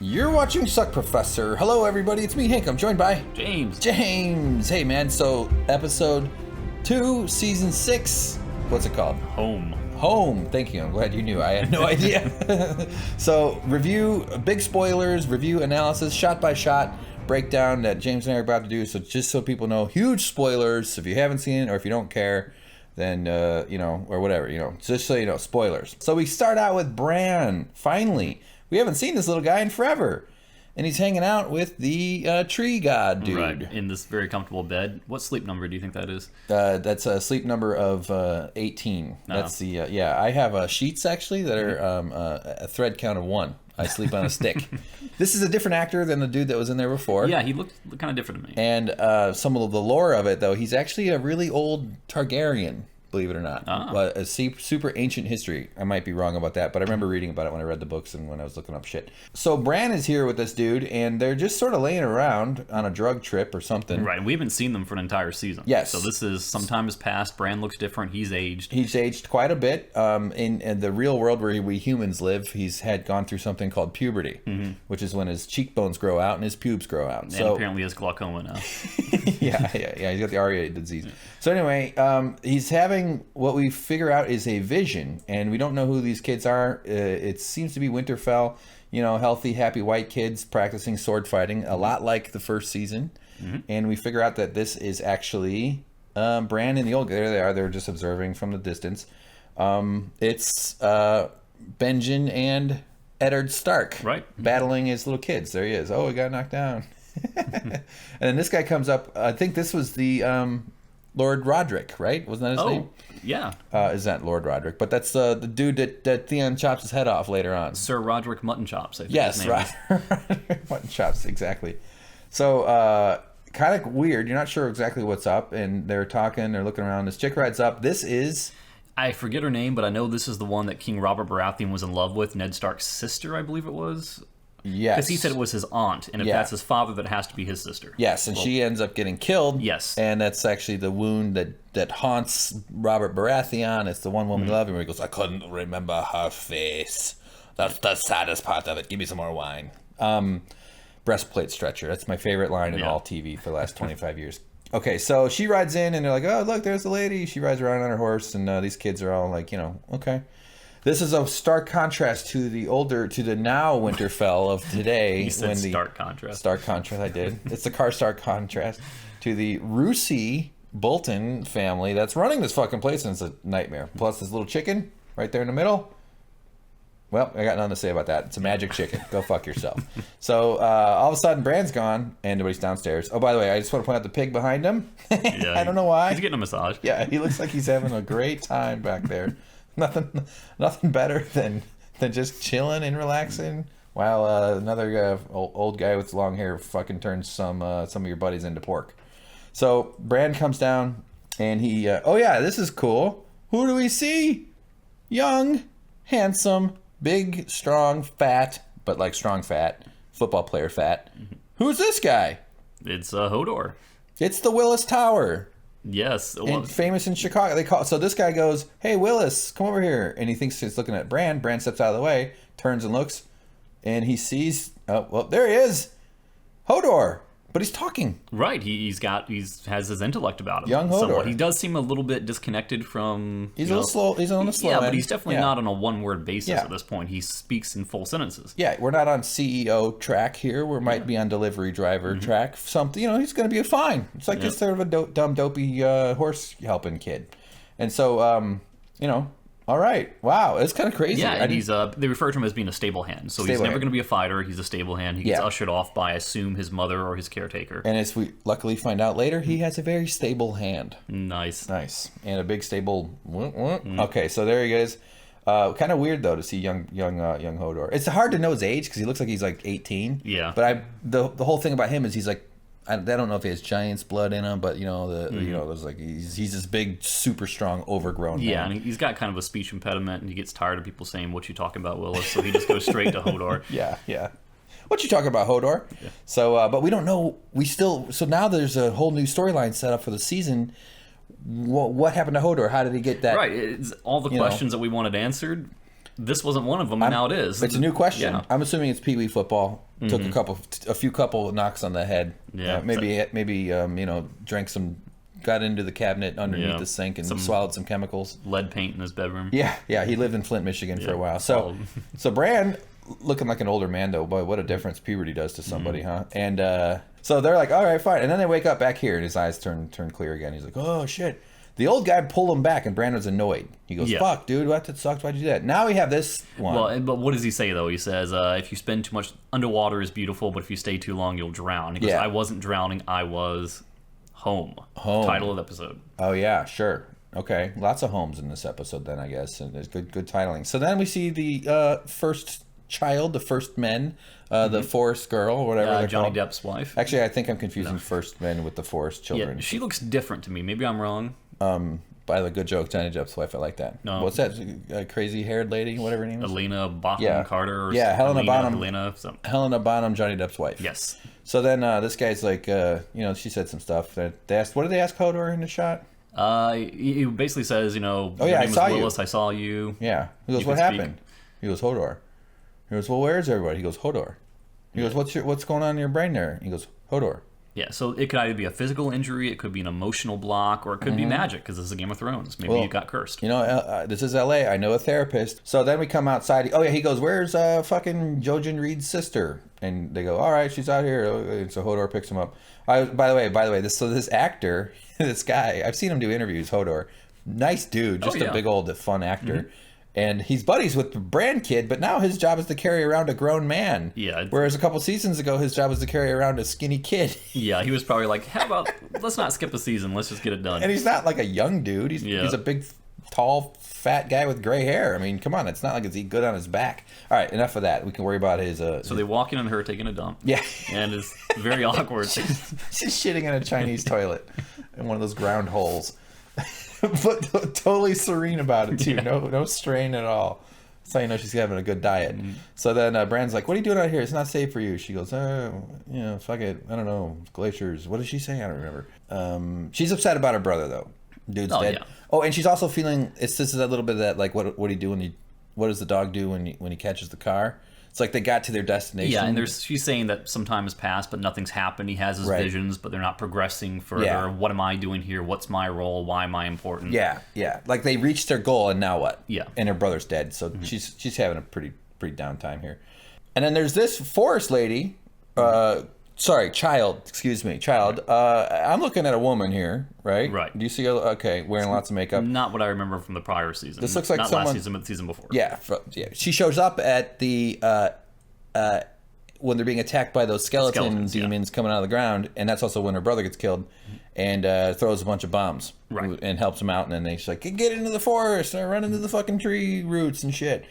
You're watching SuckProfessor. Hello, everybody. It's me, Hank. I'm joined by James. Hey, man. So, episode 2, season 6. What's it called? Home. Thank you. I'm glad you knew. I had no idea. So, review, big spoilers, review analysis, shot by shot breakdown that James and I are about to do. So, just so people know, huge spoilers. If you haven't seen it or if you don't care, then, or whatever, just so you know, spoilers. So, we start out with Bran. Finally. We haven't seen this little guy in forever. And he's hanging out with the tree god dude. Right, in this very comfortable bed. What sleep number do you think that is? That's a sleep number of 18. That's the, I have sheets actually that are a thread count of 1. I sleep on a stick. This is a different actor than the dude that was in there before. Yeah, he looked kind of different to me. And some of the lore of it, though, he's actually a really old Targaryen. Believe it or not. A super ancient history. I might be wrong about that, but I remember reading about it when I read the books and when I was looking up shit. So Bran is here with this dude, and they're just sort of laying around on a drug trip or something. Right, we haven't seen them for an entire season. Yes. So this is, some time has passed, Bran looks different, he's aged. He's aged quite a bit. In the real world where we humans live, he's had gone through something called puberty, which is when his cheekbones grow out and his pubes grow out. And apparently he has glaucoma now. yeah, he's got the Arya disease. Yeah. So anyway, he's having what we figure out is a vision, and we don't know who these kids are. It seems to be Winterfell, healthy, happy white kids practicing sword fighting, a lot like the first season. And we figure out that this is actually Bran and the old guy. There they are. They're just observing from the distance. It's Benjen and Eddard Stark, right, battling his little kids. There he is. Oh, he got knocked down. And then this guy comes up. I think this was the Lord Roderick, right? Wasn't that his name? Yeah. Is that Lord Roderick? But that's the dude that Theon chops his head off later on. Sir Roderick Mutton Chops, I think yes, his name Roderick Mutton Chops, exactly. So, kind of weird. You're not sure exactly what's up, and they're talking, they're looking around. This chick rides up. This is... I forget her name, but I know this is the one that King Robert Baratheon was in love with, Ned Stark's sister, I believe it was. Yes. Because he said it was his aunt, and if that's his father, that has to be his sister. Yes, and she ends up getting killed. Yes. And that's actually the wound that haunts Robert Baratheon. It's the one woman he loved, and he goes, I couldn't remember her face. That's the saddest part of it. Give me some more wine. Breastplate stretcher. That's my favorite line in all TV for the last 25 years. Okay, so she rides in, and they're like, oh, look, there's the lady. She rides around on her horse, and these kids are all like, okay. This is a stark contrast to the now Winterfell of today. You said stark contrast. Stark contrast, I did. It's the stark contrast to the Roose Bolton family that's running this fucking place, and it's a nightmare. Plus this little chicken right there in the middle. Well, I got nothing to say about that. It's a magic chicken. Go fuck yourself. So all of a sudden, Bran's gone, and nobody's downstairs. Oh, by the way, I just want to point out the pig behind him. Yeah, I don't know why. He's getting a massage. Yeah, he looks like he's having a great time back there. Nothing better than just chilling and relaxing while another old guy with long hair fucking turns some of your buddies into pork. So Bran comes down and he this is cool. Who do we see? Young, handsome, big, strong, fat, but like strong fat, football player fat. Who's this guy? It's Hodor. It's the Willis Tower. Yes. And famous in Chicago. So this guy goes, hey, Willis, come over here. And he thinks he's looking at Bran. Bran steps out of the way, turns and looks, and he sees, oh, well, there he is. Hodor. But he's talking. Right. He has his intellect about him. Young Hodor. Somewhat. He does seem a little bit disconnected from... He's a little slow. He's on the slow end. But he's definitely not on a one-word basis at this point. He speaks in full sentences. Yeah, we're not on CEO track here. We might be on delivery driver track. Something, he's going to be fine. It's like this sort of a dumb, dopey horse helping kid. And so, all right. Wow, it's kind of crazy. Yeah, and they refer to him as being a stable hand. So he's never going to be a fighter. He's a stable hand. He gets ushered off by, I assume, his mother or his caretaker. And as we luckily find out later, he has a very stable hand. Nice. And a big stable... Okay, so there he is. Kind of weird, though, to see young Hodor. It's hard to know his age, because he looks like he's like 18. Yeah. But the whole thing about him is he's like... I don't know if he has Giant's blood in him, but there's like he's this big, super strong, overgrown man. Yeah, and he's got kind of a speech impediment, and he gets tired of people saying, "What you talking about, Willis?" So he just goes straight to Hodor. Yeah. What you talking about, Hodor? Yeah. So, but we don't know. So now there's a whole new storyline set up for the season. What happened to Hodor? How did he get that? Right, it's all the questions that we wanted answered. this wasn't one of them, and now it is. It's a new question. Yeah. I'm assuming it's Pee Wee football. Took a few couple knocks on the head. Yeah. Maybe drank some, got into the cabinet underneath the sink and swallowed some chemicals. Lead paint in his bedroom. Yeah. He lived in Flint, Michigan for a while. So Bran, looking like an older man though. Boy, what a difference puberty does to somebody, huh? And so they're like, all right, fine. And then they wake up back here, and his eyes turn clear again. He's like, oh shit. The old guy pulled him back, and Bran was annoyed. He goes, fuck, dude, that sucks. Why'd you do that? Now we have this one. Well, but what does he say, though? He says, if you spend too much, underwater is beautiful, but if you stay too long, you'll drown. He goes, I wasn't drowning, I was home. Title of the episode. Oh, yeah, sure. Okay, lots of homes in this episode then, I guess, and there's good titling. So then we see the first child, the first men, the forest girl, or whatever they're Johnny called. Depp's wife. Actually, I think I'm confusing first men with the forest children. Yeah, she looks different to me. Maybe I'm wrong. By the good joke, Johnny Depp's wife. I like that. No. What's that crazy-haired lady? Whatever her name is. Helena Bonham Carter. Or Helena Bonham. Helena Bonham, Johnny Depp's wife. Yes. So then this guy's like, she said some stuff. That they asked, what did they ask Hodor in the shot? He basically says, your I name is saw Willis, you. I saw you. Yeah. He goes, what happened? He goes, Hodor. He goes, well, where's everybody? He goes, Hodor. He goes, what's going on in your brain there? He goes, Hodor. Yeah, so it could either be a physical injury, it could be an emotional block, or it could be magic, because this is a Game of Thrones. Maybe you got cursed. This is L.A. I know a therapist. So then we come outside. Oh, yeah, he goes, where's fucking Jojen Reed's sister? And they go, all right, she's out here. And so Hodor picks him up. By the way, this actor, this guy, I've seen him do interviews, Hodor. Nice dude, just a big old fun actor. And he's buddies with the Bran kid, but now his job is to carry around a grown man. Yeah. Whereas a couple seasons ago, his job was to carry around a skinny kid. Yeah, he was probably like, how about, let's not skip a season, let's just get it done. And he's not like a young dude. He's a big, tall, fat guy with gray hair. I mean, come on, it's not like he's good on his back. All right, enough of that. We can worry about his... So they walk in on her taking a dump. Yeah. And it's very awkward. She's shitting in a Chinese toilet in one of those ground holes. But totally serene about it too. No strain at all. That's how you know she's having a good diet. So then Bran's like, what are you doing out here? It's not safe for you. She goes, fuck it. I don't know. Glaciers. What did she say? I don't remember. She's upset about her brother though. Dude's dead. Yeah. Oh, and she's also feeling, this is a little bit of that, like, what do you do what does the dog do when he catches the car? It's like they got to their destination. Yeah, and she's saying that some time has passed, but nothing's happened. He has his visions, but they're not progressing further. Yeah. What am I doing here? What's my role? Why am I important? Yeah. Like they reached their goal, and now what? Yeah. And her brother's dead, so she's having a pretty down time here. And then there's this forest lady. Child. Excuse me, child. I'm looking at a woman here, right? Right. Do you see? Wearing lots of makeup. Not what I remember from the prior season. This looks like not someone, last season, but the season before. Yeah. She shows up at the when they're being attacked by those skeleton demons coming out of the ground, and that's also when her brother gets killed, and throws a bunch of bombs, and helps him out, and then she's like, get into the forest, and run into the fucking tree roots and shit.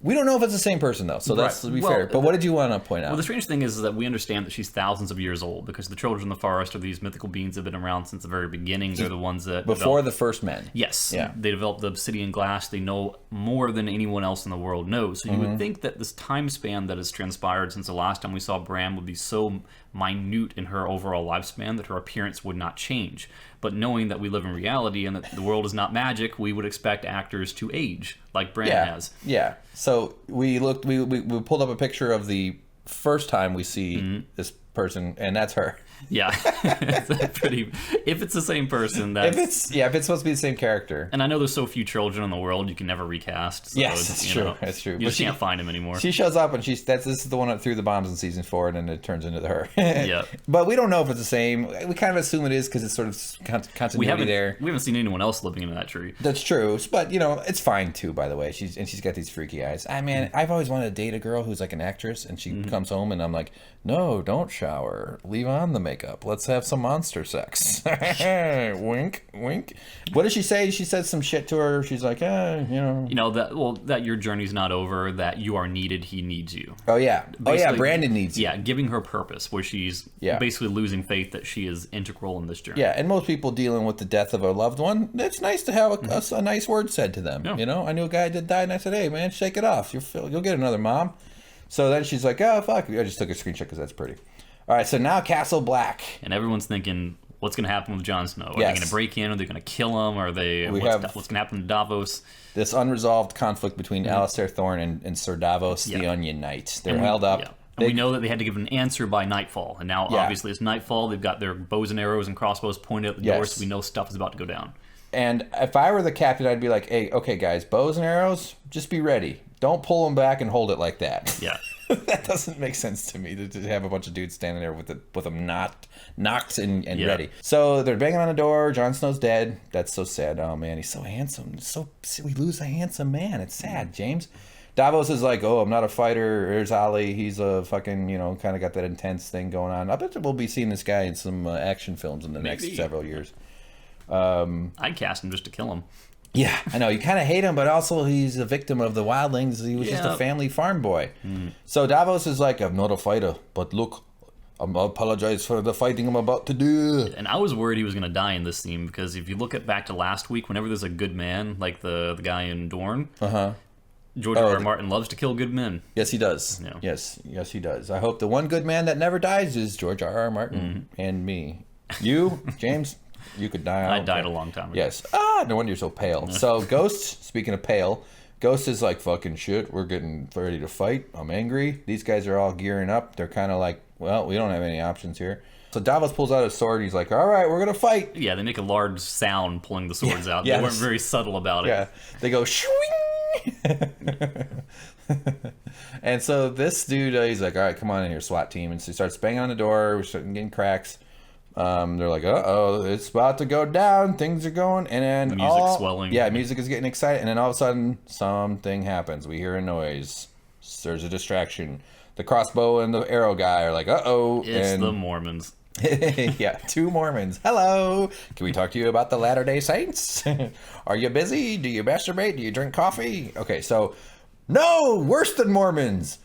We don't know if it's the same person, though, so let's be fair. But what did you want to point out? Well, the strange thing is that we understand that she's thousands of years old, because the children in the forest are these mythical beings that have been around since the very beginning. They're the ones that... Before the first men. Yes. Yeah. They developed the obsidian glass. They know more than anyone else in the world knows. So you would think that this time span that has transpired since the last time we saw Bran would be so minute in her overall lifespan that her appearance would not change. But knowing that we live in reality and that the world is not magic, we would expect actors to age, like Bran has. Yeah. So we pulled up a picture of the first time we see this person, and that's her. Yeah. It's pretty... If it's the same person, that's... If it's supposed to be the same character. And I know there's so few children in the world, you can never recast. So yes, that's true. That's true. You just can't find him anymore. She shows up, and this is the one that threw the bombs in season 4, and then it turns into her. Yeah. But we don't know if it's the same. We kind of assume it is, because it's sort of continuity there. We haven't seen anyone else living in that tree. That's true. But, it's fine, too, by the way. She's got these freaky eyes. I've always wanted to date a girl who's like an actress, and she comes home, and I'm like, no, don't shower. Leave on the makeup. Let's have some monster sex. Wink, wink. What does she say? She says some shit to her. She's like, that your journey's not over, that you are needed, he needs you. Oh, yeah. Basically, Brandon needs you. Yeah, giving her purpose, where she's basically losing faith that she is integral in this journey. Yeah, and most people dealing with the death of a loved one, it's nice to have a nice word said to them. Yeah. I knew a guy that died, and I said, hey, man, shake it off. You'll get another mom. So then she's like, oh, fuck. I just took a screenshot because that's pretty. All right, so now Castle Black. And everyone's thinking, what's going to happen with Jon Snow? Are they going to break in? Are they going to kill him? Are they? What's going to happen to Davos? This unresolved conflict between Alastair, Thorne, and Sir Davos, the Onion Knight. They're held up. Yeah. And we know that they had to give an answer by nightfall. And now, obviously, it's nightfall. They've got their bows and arrows and crossbows pointed at the door, so we know stuff is about to go down. And if I were the captain, I'd be like, hey, okay, guys, bows and arrows, just be ready. Don't pull them back and hold it like that. Yeah. That doesn't make sense to me, to have a bunch of dudes standing there with them knocked and ready. So they're banging on the door. Jon Snow's dead. That's so sad. Oh, man, he's so handsome. We lose a handsome man. It's sad, James. Davos is like, oh, I'm not a fighter. Here's Ollie. He's a fucking, kind of got that intense thing going on. I bet we'll be seeing this guy in some action films in the next several years. I'd cast him just to kill him. Yeah, I know. You kind of hate him, but also he's a victim of the wildlings. He was just a family farm boy. So Davos is like, I'm not a fighter, but look, I apologize for the fighting I'm about to do. And I was worried he was going to die in this scene, because if you look back to last week, whenever there's a good man, like the guy in Dorne, George R. R. Martin loves to kill good men. Yes, he does. Yeah. Yes, he does. I hope the one good man that never dies is George R. R. Martin and me. You, James, you could die. I died a long time ago. Yes. No wonder you're so pale. So Ghost, speaking of pale, Ghost is like, fucking shit, we're getting ready to fight. I'm angry. These guys are all gearing up. They're kind of like, well, we don't have any options here. So Davos pulls out his sword. He's like, all right, we're going to fight. Yeah, they make a large sound pulling the swords out. They weren't very subtle about it. Yeah, they go, swing. And so this dude, he's like, all right, come on in here, SWAT team. And so he starts banging on the door. We're starting getting cracks. They're like, uh-oh, it's about to go down. Things are going. And then the music's swelling. Yeah, music is getting excited. And then all of a sudden, something happens. We hear a noise. There's a distraction. The crossbow and the arrow guy are like, uh-oh. It's the Mormons. Yeah, 2 Mormons. Hello. Can we talk to you about the Latter-day Saints? Are you busy? Do you masturbate? Do you drink coffee? Okay, so no, worse than Mormons.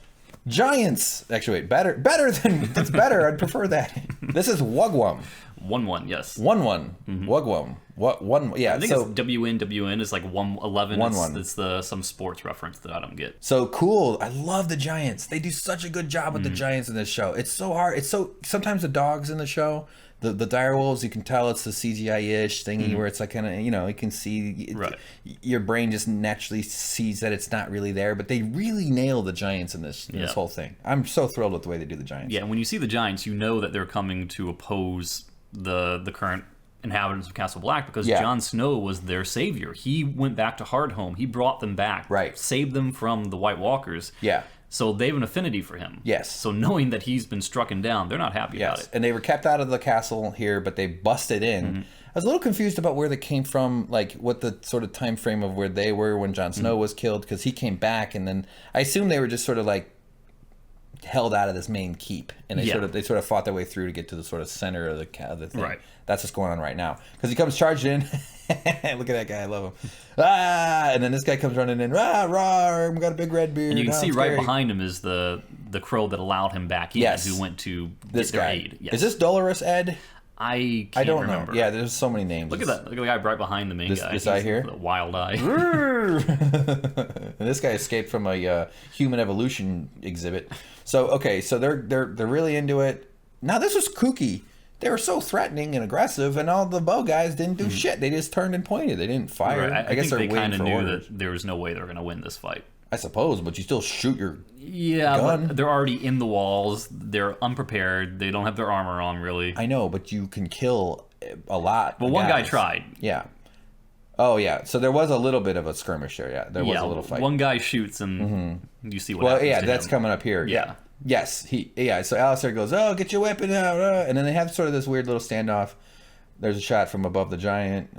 Giants. Actually, wait, better than that's better. I'd prefer that. This is Wugwam. 1-1, yes. 1-1. Wugwam. What one? Yeah, I think it's WN is like 111. 1-1. It's some sports reference that I don't get. So cool. I love the Giants. They do such a good job with the Giants in this show. It's so hard. It's so sometimes the dogs in the show, the direwolves, you can tell it's the CGI-ish thingy where it's like kind of, you can see your brain just naturally sees that it's not really there, but they really nail the Giants in this whole thing. I'm so thrilled with the way they do the Giants. Yeah, and when you see the Giants, you know that they're coming to oppose the current inhabitants of Castle Black, because Jon Snow was their savior. He went back to Hardhome. He brought them back, saved them from the White Walkers. Yeah. So they have an affinity for him. Yes. So knowing that he's been strucken down, they're not happy about it. And they were kept out of the castle here, but they busted in. I was a little confused about where they came from, like what the sort of time frame of where they were when Jon Snow was killed, because he came back, and then I assume they were just sort of like held out of this main keep, and they sort of fought their way through to get to the sort of center of the thing. Right. That's what's going on right now, because he comes charging in. Look at that guy, I love him. And then this guy comes running in. Rah, we got a big red beard. And you can see right behind him is the crow that allowed him back in, who went to get their aid. Yes. Is this Dolorous Ed? I don't remember. Yeah, there's so many names. Look at that. Look at the guy right behind the main guy. This eye here? The wild eye. And this guy escaped from a human evolution exhibit. So, okay, so they're really into it. Now, this was kooky. They were so threatening and aggressive, and all the bow guys didn't do shit. They just turned and pointed. They didn't fire. Right. I guess think they kind of knew that there was no way they were going to win this fight. I suppose, but you still shoot your gun. But they're already in the walls. They're unprepared. They don't have their armor on, really. I know, but you can kill a lot. Well, one guy tried. Yeah. Oh, yeah. So there was a little bit of a skirmish there. Yeah, there was a little fight. One guy shoots, and you see what happens to that's him. coming up here. Yeah. Yes. So Alastair goes, oh, get your weapon out. And then they have sort of this weird little standoff. There's a shot from above the giant.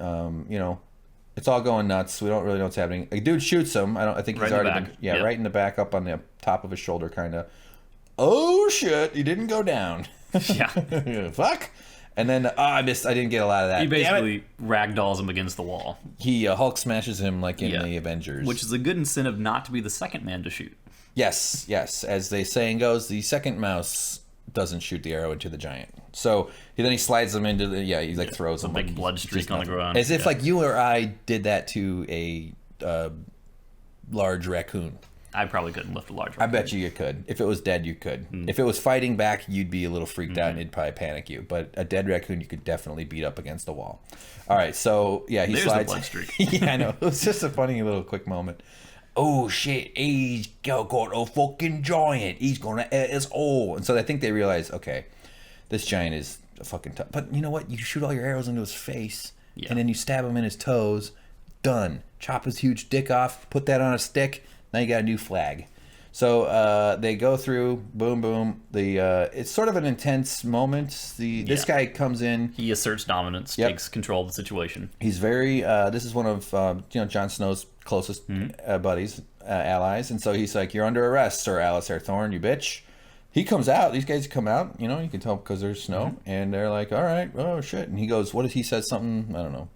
It's all going nuts. We don't really know what's happening. A dude shoots him. I think he's already been, right in the back, up on the top of his shoulder, kind of. Oh shit! You didn't go down. Yeah. Fuck. And then I missed. I didn't get a lot of that. He basically ragdolls him against the wall. He Hulk smashes him like in the Avengers, which is a good incentive not to be the second man to shoot. Yes. As the saying goes, the second mouse doesn't shoot the arrow into the giant. So then he slides them into the he like throws them a big blood streak on the ground, as if like you or I did that to a large raccoon. I probably couldn't lift a large raccoon. I bet you could. If it was dead, you could. If it was fighting back, you'd be a little freaked out and it'd probably panic you. But a dead raccoon, you could definitely beat up against the wall. All right, so yeah, he slides. There's the blood streak. Yeah, I know. It was just a funny little quick moment. Oh shit, he's got a fucking giant. He's gonna eat us all. And so I think they realize, okay, this giant is a fucking tough. But you know what? You shoot all your arrows into his face, and then you stab him in his toes. Done. Chop his huge dick off. Put that on a stick. Now you got a new flag. So they go through, boom, boom. It's sort of an intense moment. This guy comes in. He asserts dominance, takes control of the situation. He's very. This is one of Jon Snow's closest buddies, allies, and so he's like, "You're under arrest, Sir Alastair Thorne, you bitch." He comes out. These guys come out. You know, you can tell because there's snow, and they're like, "All right, oh shit." And he goes, "What if he says something? I don't know.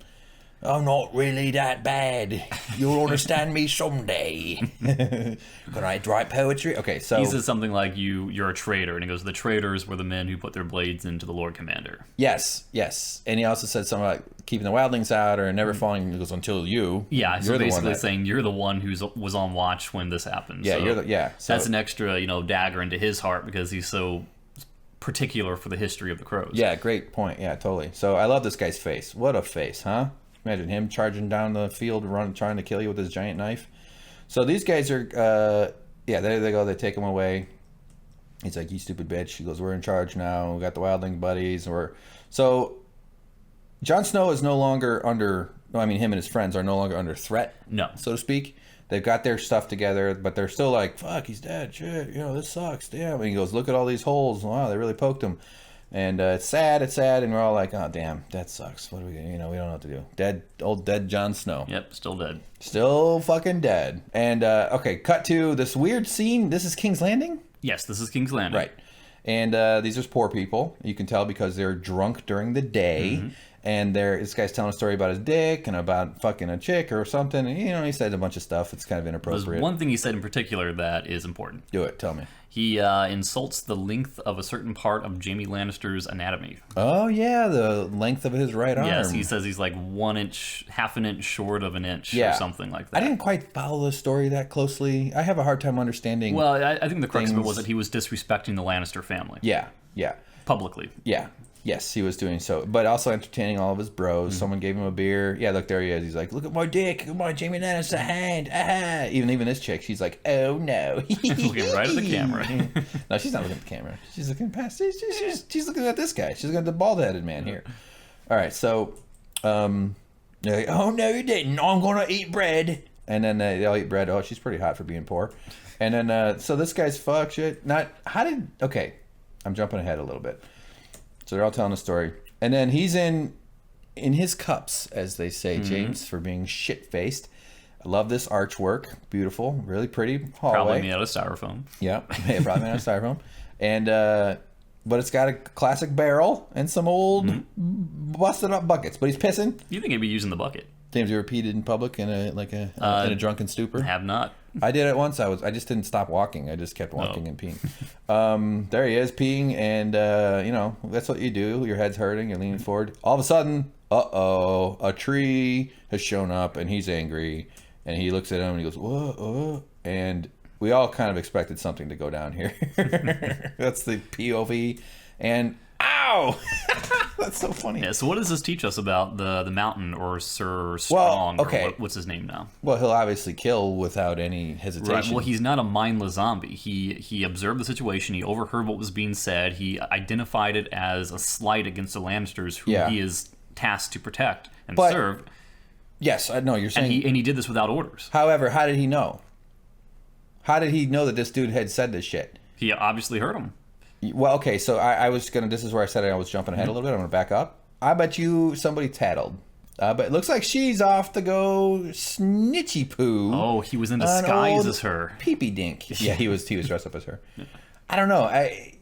I'm not really that bad. You'll understand me someday." Can I write poetry? Okay, so he says something like, "You're a traitor," and he goes, "The traitors were the men who put their blades into the Lord Commander." Yes, and he also said something like keeping the wildlings out or never falling. He goes, "Until you." Yeah, so basically saying you're the one who was on watch when this happened. Yeah, so So that's an extra dagger into his heart because he's so particular for the history of the Crows. Yeah, great point. Yeah, totally. So I love this guy's face. What a face, huh? Imagine him charging down the field, trying to kill you with his giant knife. So these guys are, there they go. They take him away. He's like, "You stupid bitch." He goes, "We're in charge now. We got the wildling buddies." So Jon Snow is no longer under. Him and his friends are no longer under threat. No, so to speak. They've got their stuff together, but they're still like, "Fuck, he's dead. Shit, this sucks. Damn." And he goes, "Look at all these holes. Wow, they really poked him." And it's sad, and we're all like, "Oh, damn, that sucks. What are we gonna, we don't know what to do." Old dead Jon Snow. Yep, still dead. Still fucking dead. And, okay, cut to this weird scene. This is King's Landing? Yes, this is King's Landing. Right. And these are poor people. You can tell because they're drunk during the day. And this guy's telling a story about his dick and about fucking a chick or something. And, he said a bunch of stuff. It's kind of inappropriate. There's one thing he said in particular that is important. Do it. Tell me. He insults the length of a certain part of Jaime Lannister's anatomy. Oh, yeah, the length of his right arm. Yes, he says he's like 1 inch, half an inch short of an inch or something like that. I didn't quite follow the story that closely. I have a hard time understanding. Well, I think the crux of it was that he was disrespecting the Lannister family. Yeah. Publicly. Yeah. Yes, he was doing so, but also entertaining all of his bros. Someone gave him a beer. Yeah, look, there he is. He's like, "Look at my dick. Look at my Jaime Lannister hand." Ah. Even this chick, she's like, "Oh no." Looking right at the camera. No, she's not looking at the camera. She's looking past. She's looking at this guy. She's looking at the bald-headed man here. All right, so, they're like, "Oh no, you didn't. I'm gonna eat bread." And then they all eat bread. Oh, she's pretty hot for being poor. And then, so this guy's fuck shit. Okay, I'm jumping ahead a little bit. So they're all telling a story. And then he's in his cups, as they say, James, for being shit-faced. I love this archwork. Beautiful. Really pretty hallway. Probably made out of styrofoam. Yeah, probably made out of styrofoam. And, but it's got a classic barrel and some old busted-up buckets. But he's pissing. You think he'd be using the bucket? James, you ever peed in public in a drunken stupor? Have not. I did it once. I just didn't stop walking. I just kept walking and peeing. There he is peeing, and that's what you do. Your head's hurting. You're leaning forward. All of a sudden, a tree has shown up, and he's angry. And he looks at him and he goes, "Whoa!" And we all kind of expected something to go down here. That's the POV, and ow! That's so funny. Yeah, so what does this teach us about the mountain or Sir Strong? Well, okay. Or what's his name now? Well, he'll obviously kill without any hesitation. Right. Well, he's not a mindless zombie. He observed the situation. He overheard what was being said. He identified it as a slight against the Lannisters, who he is tasked to protect and serve. Yes, I know you're saying. And he did this without orders. However, how did he know? How did he know that this dude had said this shit? He obviously heard him. Well, okay, so I was going to... This is where I said I was jumping ahead a little bit. I'm going to back up. I bet you somebody tattled. But it looks like she's off to go snitchy poo. Oh, he was in disguise as her. Pee-pee dink. Yeah, he was dressed up as her. I don't know. I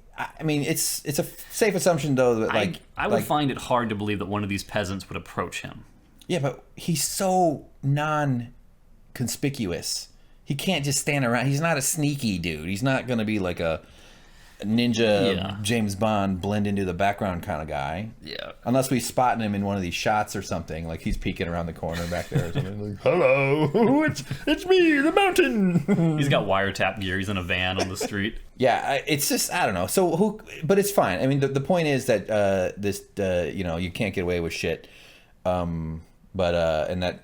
mean, it's a safe assumption, though, that I would find it hard to believe that one of these peasants would approach him. Yeah, but he's so non-conspicuous. He can't just stand around. He's not a sneaky dude. He's not going to be like a... ninja James Bond blend into the background kind of guy. Yeah. Unless we spot him in one of these shots or something, like he's peeking around the corner back there or something. Like, hello, it's me, the mountain. He's got wiretap gear. He's in a van on the street. Yeah, it's just, I don't know. So but it's fine. I mean, the point is that you can't get away with shit. And that,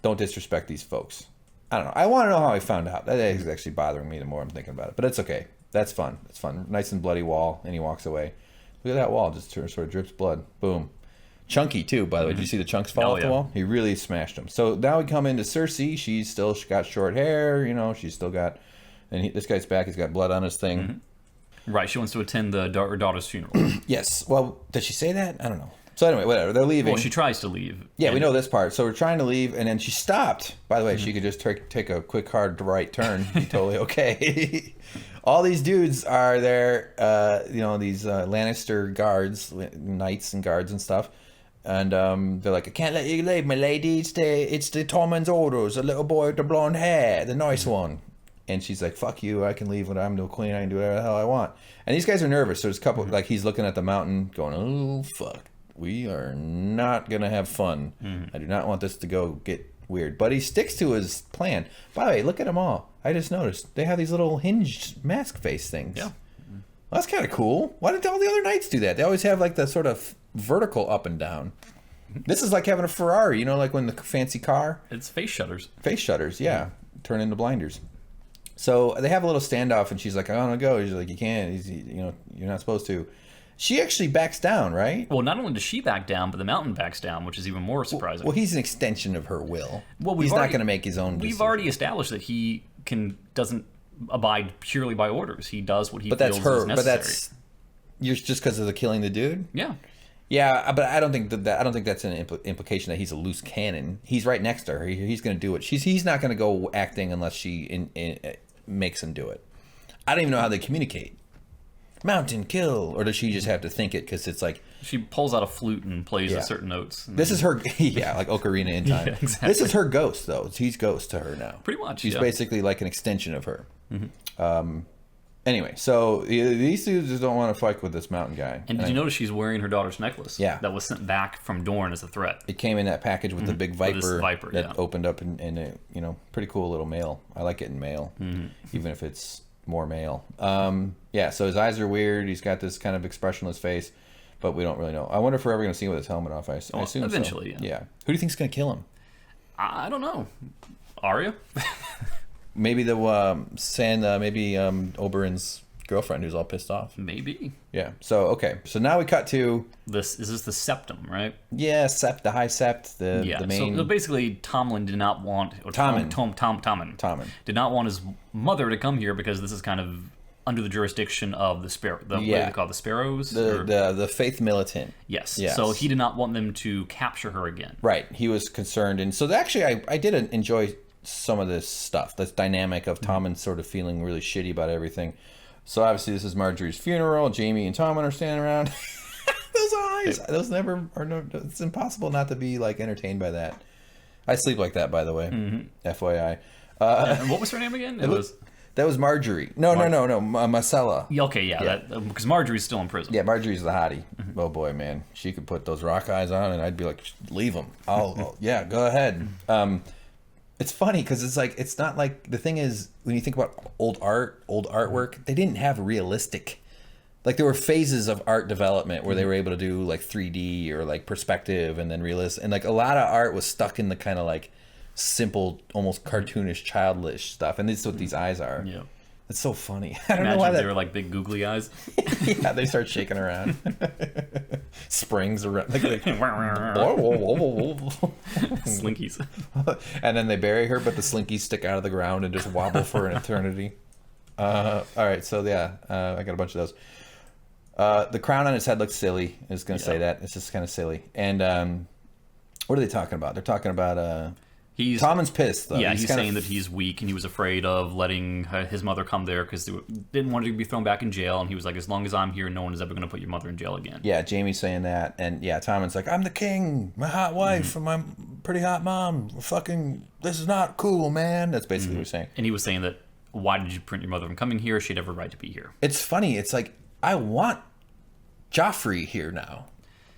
don't disrespect these folks. I don't know. I want to know how I found out. That is actually bothering me the more I'm thinking about it. But it's okay. That's fun. It's fun. Nice and bloody wall, and he walks away. Look at that wall. Just sort of drips blood. Boom. Chunky, too, by the way. Did you see the chunks fall off the wall? He really smashed them. So now we come into Cersei. She's still got short hair. She's still got... And this guy's back. He's got blood on his thing. Mm-hmm. Right. She wants to attend her daughter's funeral. Yes. Well, did she say that? I don't know. So anyway, whatever. They're leaving. Well, she tries to leave. Yeah, we know this part. So we're trying to leave, and then she stopped. By the way, she could just take a quick, hard right turn. Be totally okay. All these dudes are there, these Lannister guards, knights and guards and stuff. And they're like, I can't let you leave, my lady. It's the Tommen's orders, the little boy with the blonde hair, the nice one. And she's like, fuck you, I can leave when I'm the queen. I can do whatever the hell I want. And these guys are nervous. So there's a couple, like he's looking at the mountain going, oh, fuck. We are not going to have fun. I do not want this to go get weird. But he sticks to his plan. By the way, look at them all. I just noticed. They have these little hinged mask face things. Yeah. Well, that's kind of cool. Why didn't all the other knights do that? They always have like the sort of vertical up and down. This is like having a Ferrari, like when the fancy car. It's face shutters. Face shutters, yeah. Turn into blinders. So they have a little standoff, and she's like, I want to go. He's like, you can't. You're not supposed to. She actually backs down, right? Well, not only does she back down, but the mountain backs down, which is even more surprising. Well, he's an extension of her will. Well, he's not going to make his own decision. We've already established that he doesn't abide purely by orders. He does what he feels is necessary. But that's just because of the killing the dude? Yeah. Yeah, but I don't think that's an implication that he's a loose cannon. He's right next to her. He's going to do it. He's not going to go acting unless she makes him do it. I don't even know how they communicate. Mountain kill, or does she just have to think it because it's like she pulls out a flute and plays certain notes? This is her, like Ocarina in Time. Yeah, exactly. This is her ghost, though. He's ghost to her now. Pretty much. She's basically like an extension of her. Anyway, so these dudes just don't want to fight with this mountain guy. And did you notice she's wearing her daughter's necklace? Yeah. That was sent back from Dorne as a threat. It came in that package with the big viper, that opened up in a pretty cool little mail. I like it in mail, even if it's more male. So his eyes are weird. He's got this kind of expressionless face, but we don't really know. I wonder if we're ever going to see him with his helmet off. I assume eventually, so. Yeah. Who do you think's going to kill him? I don't know. Arya? Maybe maybe Oberyn's girlfriend who's all pissed off. Maybe. Yeah. So okay. So now we cut to this. Is this the Septum, right? Yeah, the High Sept, the main. So basically, Tommen did not want Tommen did not want his mother to come here because this is kind of under the jurisdiction of the Sparrow. What are they called? The Sparrows. The Faith Militant. Yes. So he did not want them to capture her again. Right. He was concerned, and so actually, I did enjoy some of this stuff. This dynamic of Tommen sort of feeling really shitty about everything. So obviously this is Marjorie's funeral. Jaime and Tommen are standing around. Those eyes. Those never are. No, it's impossible not to be like entertained by that. I sleep like that, by the way. FYI. And what was her name again? That was Marjorie. No, Myrcella. Okay, because Marjorie's still in prison. Yeah, Marjorie's the hottie. Oh boy, man, she could put those rock eyes on, and I'd be like, leave them. Yeah, go ahead. It's funny because it's not like, the thing is, when you think about old artwork, they didn't have realistic, like there were phases of art development where they were able to do like 3D or like perspective and then realistic, and like a lot of art was stuck in the kind of like simple, almost cartoonish, childish stuff, and this is what these eyes are. Yeah, it's so funny. I don't know why they were like big googly eyes. Yeah, they start shaking around. Springs around, slinkies. And then they bury her, but the slinkies stick out of the ground and just wobble for an eternity. All right, so I got a bunch of those. The crown on his head looks silly. I was going to say that. It's just kind of silly. And what are they talking about? They're talking about... Tommen's pissed, though. Yeah, he's saying that he's weak, and he was afraid of letting his mother come there because they didn't want her to be thrown back in jail, and he was like, as long as I'm here, no one is ever going to put your mother in jail again. Yeah, Jaime's saying that, and yeah, Tommen's like, I'm the king, my hot wife, and my pretty hot mom, this is not cool, man. That's basically what he's saying. And he was saying that why did you prevent your mother from coming here? She had every right to be here. It's funny. It's like, I want Joffrey here now.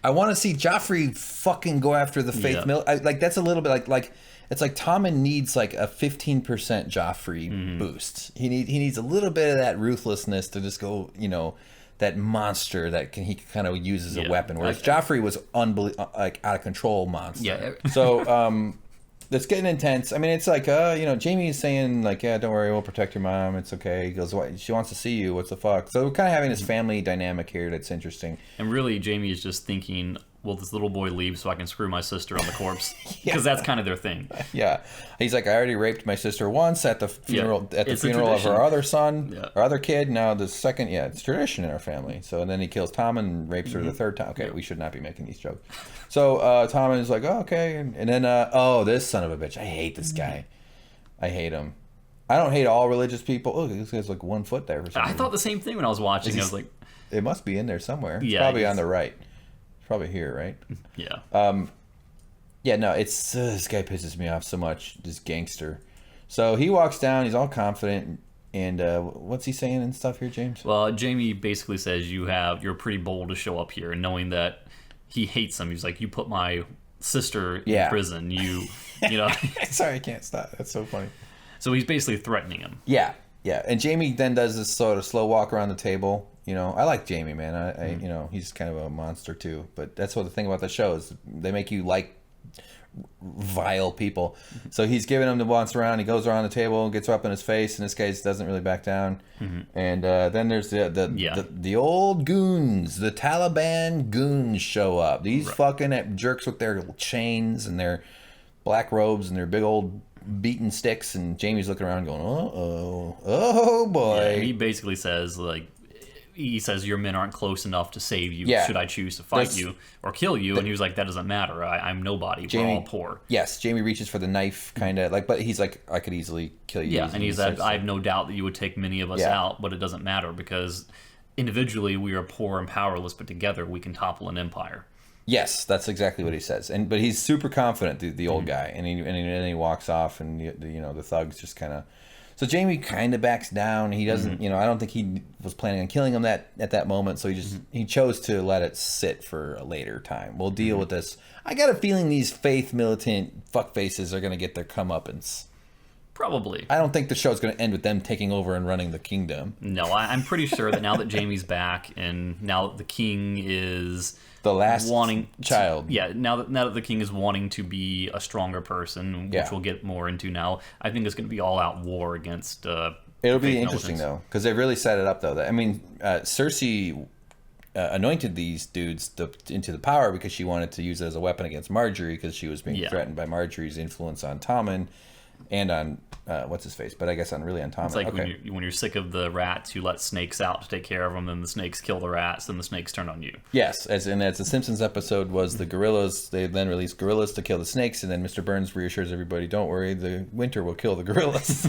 I want to see Joffrey fucking go after the Faith Militant. Like, that's a little bit like it's like Tommen needs like a 15% Joffrey boost. He needs a little bit of that ruthlessness to just go, that monster that he kind of use as a weapon. Whereas Joffrey was like out of control monster. Yeah. So it's getting intense. I mean, it's like Jaime is saying like, yeah, don't worry, we'll protect your mom. It's okay. He goes, what? She wants to see you. What's the fuck? So we're kind of having this family dynamic here that's interesting. And really, Jaime is just thinking, will this little boy leave so I can screw my sister on the corpse? Because that's kind of their thing. Yeah. He's like, I already raped my sister once at the funeral of her other son, our other kid. Now the second, it's tradition in our family. So and then he kills Tommen and rapes her the third time. Okay, we should not be making these jokes. So Tommen is like, oh, okay. And then, this son of a bitch. I hate this guy. I hate him. I don't hate all religious people. Oh, this guy's like 1 foot there. I thought the same thing when I was watching. I was like, it must be in there somewhere. It's probably on the right. Probably here, right? Yeah. No, it's this guy pisses me off so much. This gangster. So he walks down. He's all confident, and what's he saying and stuff here, James? Well, Jaime basically says you're pretty bold to show up here, and knowing that he hates him. He's like, you put my sister in prison. You know. Sorry, I can't stop. That's so funny. So he's basically threatening him. Yeah. And Jaime then does this sort of slow walk around the table. I like Jaime, man. I he's kind of a monster too. But that's what the thing about the show is they make you like vile people. So he's giving him the once around. He goes around the table, gets up in his face, and this guy doesn't really back down. And then there's the old goons, the Taliban goons show up. These fucking jerks with their chains and their black robes and their big old beaten sticks. And Jaime's looking around going, oh boy. Yeah, he basically says like, your men aren't close enough to save you. Should I choose to fight you or kill you? And he was like, that doesn't matter. I'm nobody. We're all poor. Yes, Jaime reaches for the knife, kind of like, but he's like, I could easily kill you. Yeah, and he's like, I have no doubt that you would take many of us out, but it doesn't matter because individually we are poor and powerless, but together we can topple an empire. Yes, that's exactly what he says. But he's super confident, the old guy, and then he walks off, and the thugs just kind of. So Jaime kind of backs down. He doesn't, I don't think he was planning on killing him at that moment. So he chose to let it sit for a later time. We'll deal with this. I got a feeling these Faith Militant fuckfaces are going to get their comeuppance. Probably. I don't think the show's going to end with them taking over and running the kingdom. No, I'm pretty sure that now that Jaime's back and now that the king is the last child. Now that the king is wanting to be a stronger person, which we'll get more into now, I think it's going to be all-out war against It'll be interesting, though, because they really set it up, though. Cersei anointed these dudes into the power because she wanted to use it as a weapon against Marjorie because she was being threatened by Marjorie's influence on Tommen and on what's his face, but I guess on Tommen. It's like when you're sick of the rats, you let snakes out to take care of them, and the snakes kill the rats, and the snakes turn on you. Yes, as the Simpsons episode was the gorillas. They then released gorillas to kill the snakes, and then Mr. Burns reassures everybody, "Don't worry, the winter will kill the gorillas."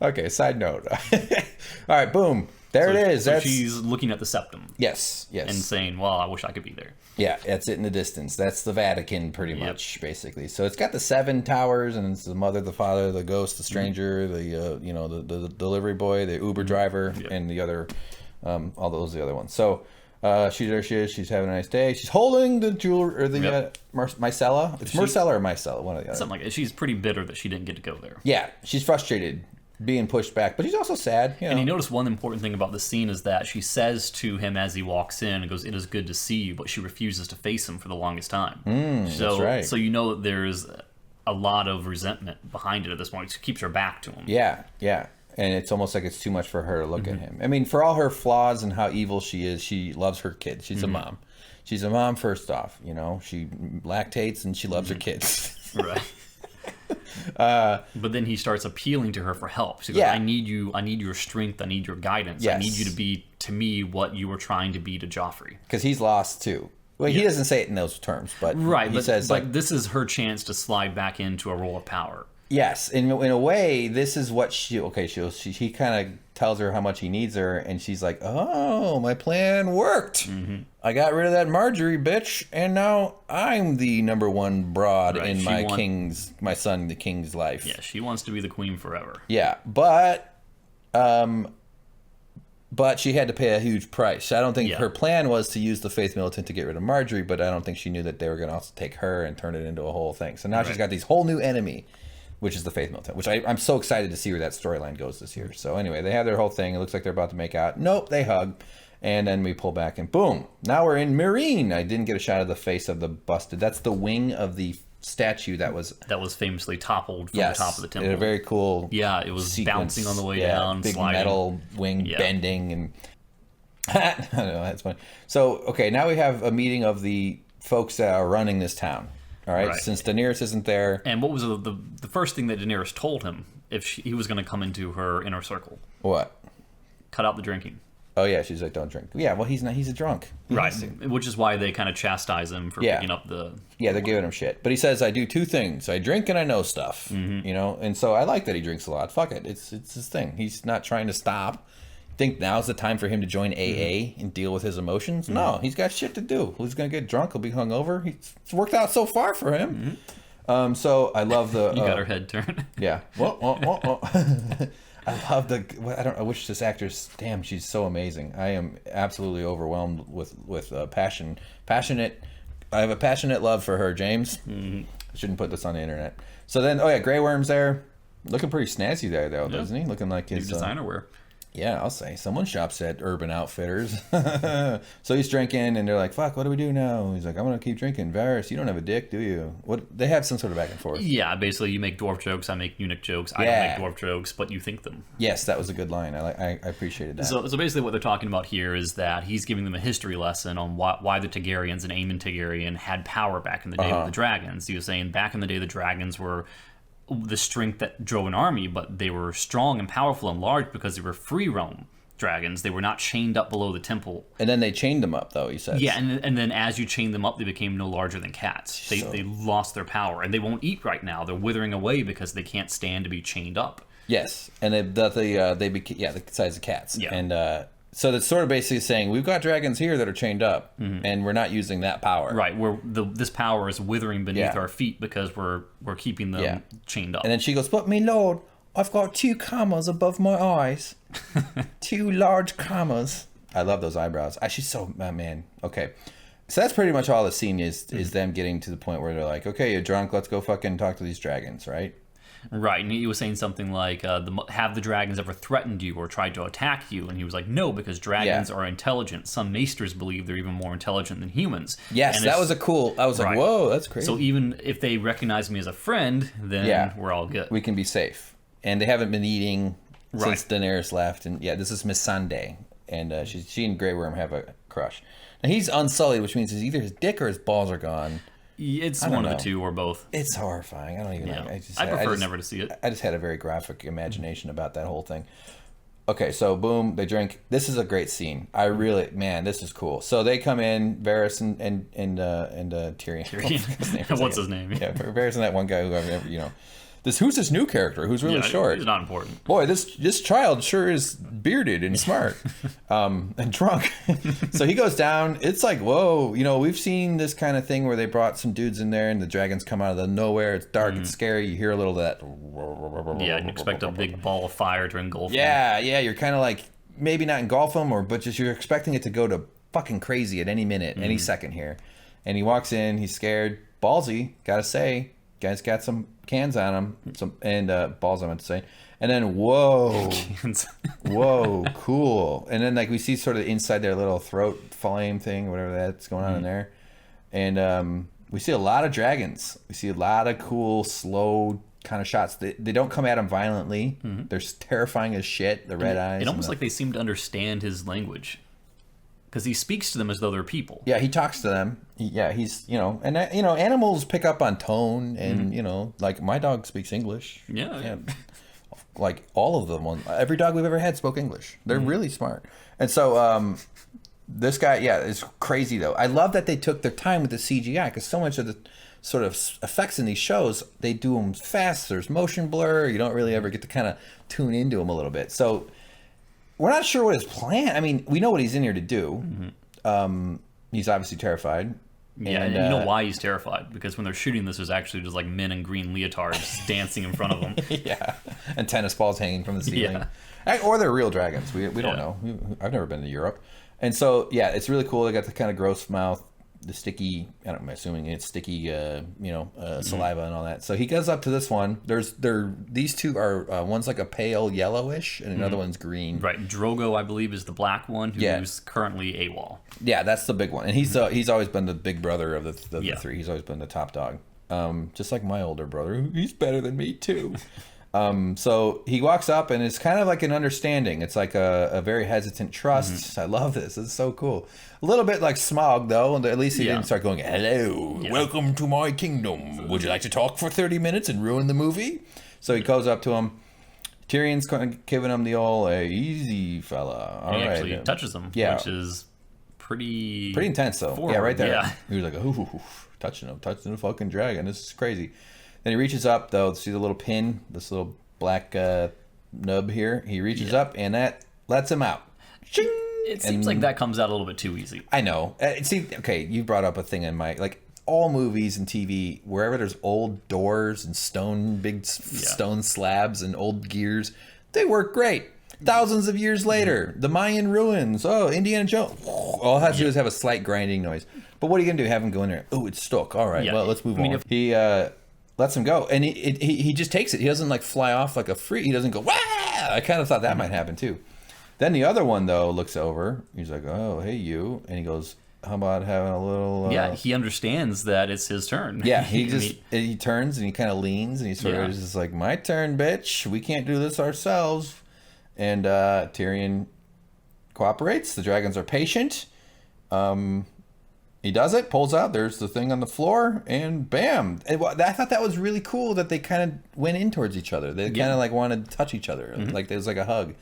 Okay, side note. All right, boom. There it is. So she's looking at the septum. Yes. And saying, well, I wish I could be there. Yeah, that's it in the distance. That's the Vatican, pretty much, basically. So it's got the 7 towers, and it's the mother, the father, the ghost, the stranger, the delivery boy, the Uber driver, and the other, all those the other ones. So there she is. She's having a nice day. She's holding the jewelry, or the Myrcella. It's Myrcella or Myrcella, one or the other. Something like that. She's pretty bitter that she didn't get to go there. Yeah, she's frustrated. Being pushed back, but he's also sad. And you notice one important thing about the scene is that she says to him as he walks in, and goes, "It is good to see you," but she refuses to face him for the longest time. That's right. So that there's a lot of resentment behind it at this point. It keeps her back to him. Yeah. And it's almost like it's too much for her to look at him. I mean, for all her flaws and how evil she is, she loves her kids. She's a mom. She's a mom first off. She lactates and she loves her kids. Right. But then he starts appealing to her for help. She goes, I need your strength, I need your guidance. I need you to be to me what you were trying to be to Joffrey. Because he's lost too. Well, he doesn't say it in those terms, but he says like this is her chance to slide back into a role of power. Yes, in a way, this is what he kind of tells her how much he needs her, and she's like, oh, my plan worked. Mm-hmm. I got rid of that Marjorie bitch, and now I'm the number one broad in my son, the king's life. Yeah, she wants to be the queen forever. Yeah, but she had to pay a huge price. I don't think her plan was to use the Faith Militant to get rid of Marjorie, but I don't think she knew that they were going to also take her and turn it into a whole thing. So now she's got this whole new enemy, which is the Faith Militant, which I'm so excited to see where that storyline goes this year. So anyway, they have their whole thing. It looks like they're about to make out. Nope, they hug. And then we pull back and boom. Now we're in Mereen. I didn't get a shot of the face of the busted. That's the wing of the statue that was famously toppled from the top of the temple. A very cool it was bouncing on the way down, big sliding. Metal wing bending. And I don't know, that's funny. So, okay, now we have a meeting of the folks that are running this town. All right, since Daenerys isn't there. And what was the first thing that Daenerys told him if he was going to come into her inner circle? What? Cut out the drinking. Oh, yeah, she's like, don't drink. Yeah, well, he's not. He's a drunk. Right, which is why they kind of chastise him for picking up the... Yeah, they're giving him shit. But he says, I do two things. I drink and I know stuff, you know? And so I like that he drinks a lot. Fuck it. It's his thing. He's not trying to stop. Think now's the time for him to join AA and deal with his emotions? No, he's got shit to do. He's gonna get drunk. He'll be hungover. It's worked out so far for him. So I love the. You got her head turned. Yeah. I love the. I wish this actress. Damn, she's so amazing. I am absolutely overwhelmed with passion. Passionate. I have a passionate love for her, James. I shouldn't put this on the internet. So then, Grey Worm's there, looking pretty snazzy there though, doesn't he? Looking like his designer wear. Yeah, I'll say. Someone shops at Urban Outfitters. So he's drinking, and they're like, fuck, what do we do now? He's like, I'm going to keep drinking. Varys, you don't have a dick, do you? What? They have some sort of back and forth. Yeah, basically, you make dwarf jokes, I make eunuch jokes. I don't make dwarf jokes, but you think them. Yes, that was a good line. I appreciated that. So basically what they're talking about here is that he's giving them a history lesson on why the Targaryens and Aemon Targaryen had power back in the day with the dragons. He was saying back in the day the dragons were the strength that drove an army, but they were strong and powerful and large because they were free roam dragons. They were not chained up below the temple. And then they chained them up, though, he says. Yeah, and then as you chain them up, they became no larger than cats. They lost their power, and they won't eat right now. They're withering away because they can't stand to be chained up. Yes, and they became the size of cats. Yeah. And so that's sort of basically saying we've got dragons here that are chained up, and we're not using that power. Right, this power is withering beneath our feet because we're keeping them chained up. And then she goes, "But me lord, I've got 2 commas above my eyes, 2 large commas." I love those eyebrows. She's so man. Okay, so that's pretty much all the scene is them getting to the point where they're like, "Okay, you're drunk. Let's go fucking talk to these dragons," right? Right, and he was saying something like, have the dragons ever threatened you or tried to attack you? And he was like, no, because dragons are intelligent. Some maesters believe they're even more intelligent than humans. Yes, and that was I was like, whoa, that's crazy. So even if they recognize me as a friend, then we're all good. We can be safe. And they haven't been eating since Daenerys left. And this is Melisandre. And she and Grey Worm have a crush. Now he's unsullied, which means either his dick or his balls are gone. It's one of the two or both. It's horrifying. I don't even know. I prefer never to see it. I just had a very graphic imagination about that whole thing. Okay, so boom, they drink. This is a great scene. This is cool. So they come in, Varys and Tyrion. What's his name? Yeah, Varys and that one guy who I've never, who's this new character who's really short? He's not important. Boy, this child sure is bearded and smart, and drunk. So he goes down. It's like, whoa, we've seen this kind of thing where they brought some dudes in there and the dragons come out of the nowhere. It's dark and scary. You hear a little of that. Yeah, you expect a big ball of fire to engulf them. Yeah, you're kind of like, maybe not engulf them, but just you're expecting it to go to fucking crazy at any minute, any second here. And he walks in. He's scared. Ballsy, gotta say. Guy's got some cans on him, balls I meant to say. And then, whoa, cool. And then we see sort of inside their little throat flame thing, whatever that's going on in there. And we see a lot of dragons. We see a lot of cool, slow kind of shots. They don't come at him violently. They're terrifying as shit, the red eyes. It's almost like they seem to understand his language. Because he speaks to them as though they're people. Yeah, he talks to them. He's, and animals pick up on tone and, like my dog speaks English. Yeah. Like all of them. Every dog we've ever had spoke English. They're really smart. And so this guy, is crazy though. I love that they took their time with the CGI because so much of sort of effects in these shows, they do them fast. There's motion blur. You don't really ever get to kind of tune into them a little bit. So we're not sure what his plan. I mean, we know what he's in here to do. He's obviously terrified. Yeah, and you know why he's terrified, because when they're shooting this, there's actually just like men in green leotards dancing in front of him. Yeah, and tennis balls hanging from the ceiling. Or they're real dragons. We don't know. I've never been to Europe. And so, yeah, it's really cool. They got the kind of gross mouth, the sticky, I'm assuming it's sticky, saliva and all that. So he goes up to this one. These two are, one's like a pale yellowish and another one's green. Right. Drogo, I believe, is the black one who's currently AWOL. Yeah, that's the big one. And he's always been the big brother of the three. He's always been the top dog. Just like my older brother. He's better than me, too. So he walks up and it's kind of like an understanding. It's like a very hesitant trust. I love this. It's so cool. A little bit like Smaug, though, and at least he didn't start going, hello, welcome to my kingdom. Would you like to talk for 30 minutes and ruin the movie? So he goes up to him. Tyrion's kind of giving him the old, easy fella. All he right. actually touches him, which is pretty intense, though. Forward. Yeah, right there. Yeah. He was like, ooh, touching the fucking dragon. This is crazy. Then he reaches up, though. See the little pin, this little black nub here? He reaches up, and that lets him out. Ching! It seems like that comes out a little bit too easy. I know. Okay, you brought up a thing in my... Like, all movies and TV, wherever there's old doors and big stone slabs and old gears, they work great. Thousands of years later, the Mayan ruins. Oh, Indiana Jones. All it has to do is have a slight grinding noise. But what are you going to do? Have him go in there? Oh, it's stuck. All right, well, let's move on. He... lets him go, and he just takes it. He doesn't like fly off like a freak. He doesn't go, wah! I kind of thought that might happen too. Then the other one, though, looks over. He's like, oh, hey, you. And he goes, how about having a little... Yeah, he understands that it's his turn. Yeah, he turns and he kind of leans and he sort of is just like, my turn, bitch. We can't do this ourselves. And Tyrion cooperates. The dragons are patient. He does it, pulls out, there's the thing on the floor, and bam. I thought that was really cool that they kind of went in towards each other. They kind of like wanted to touch each other. Like it was like a hug.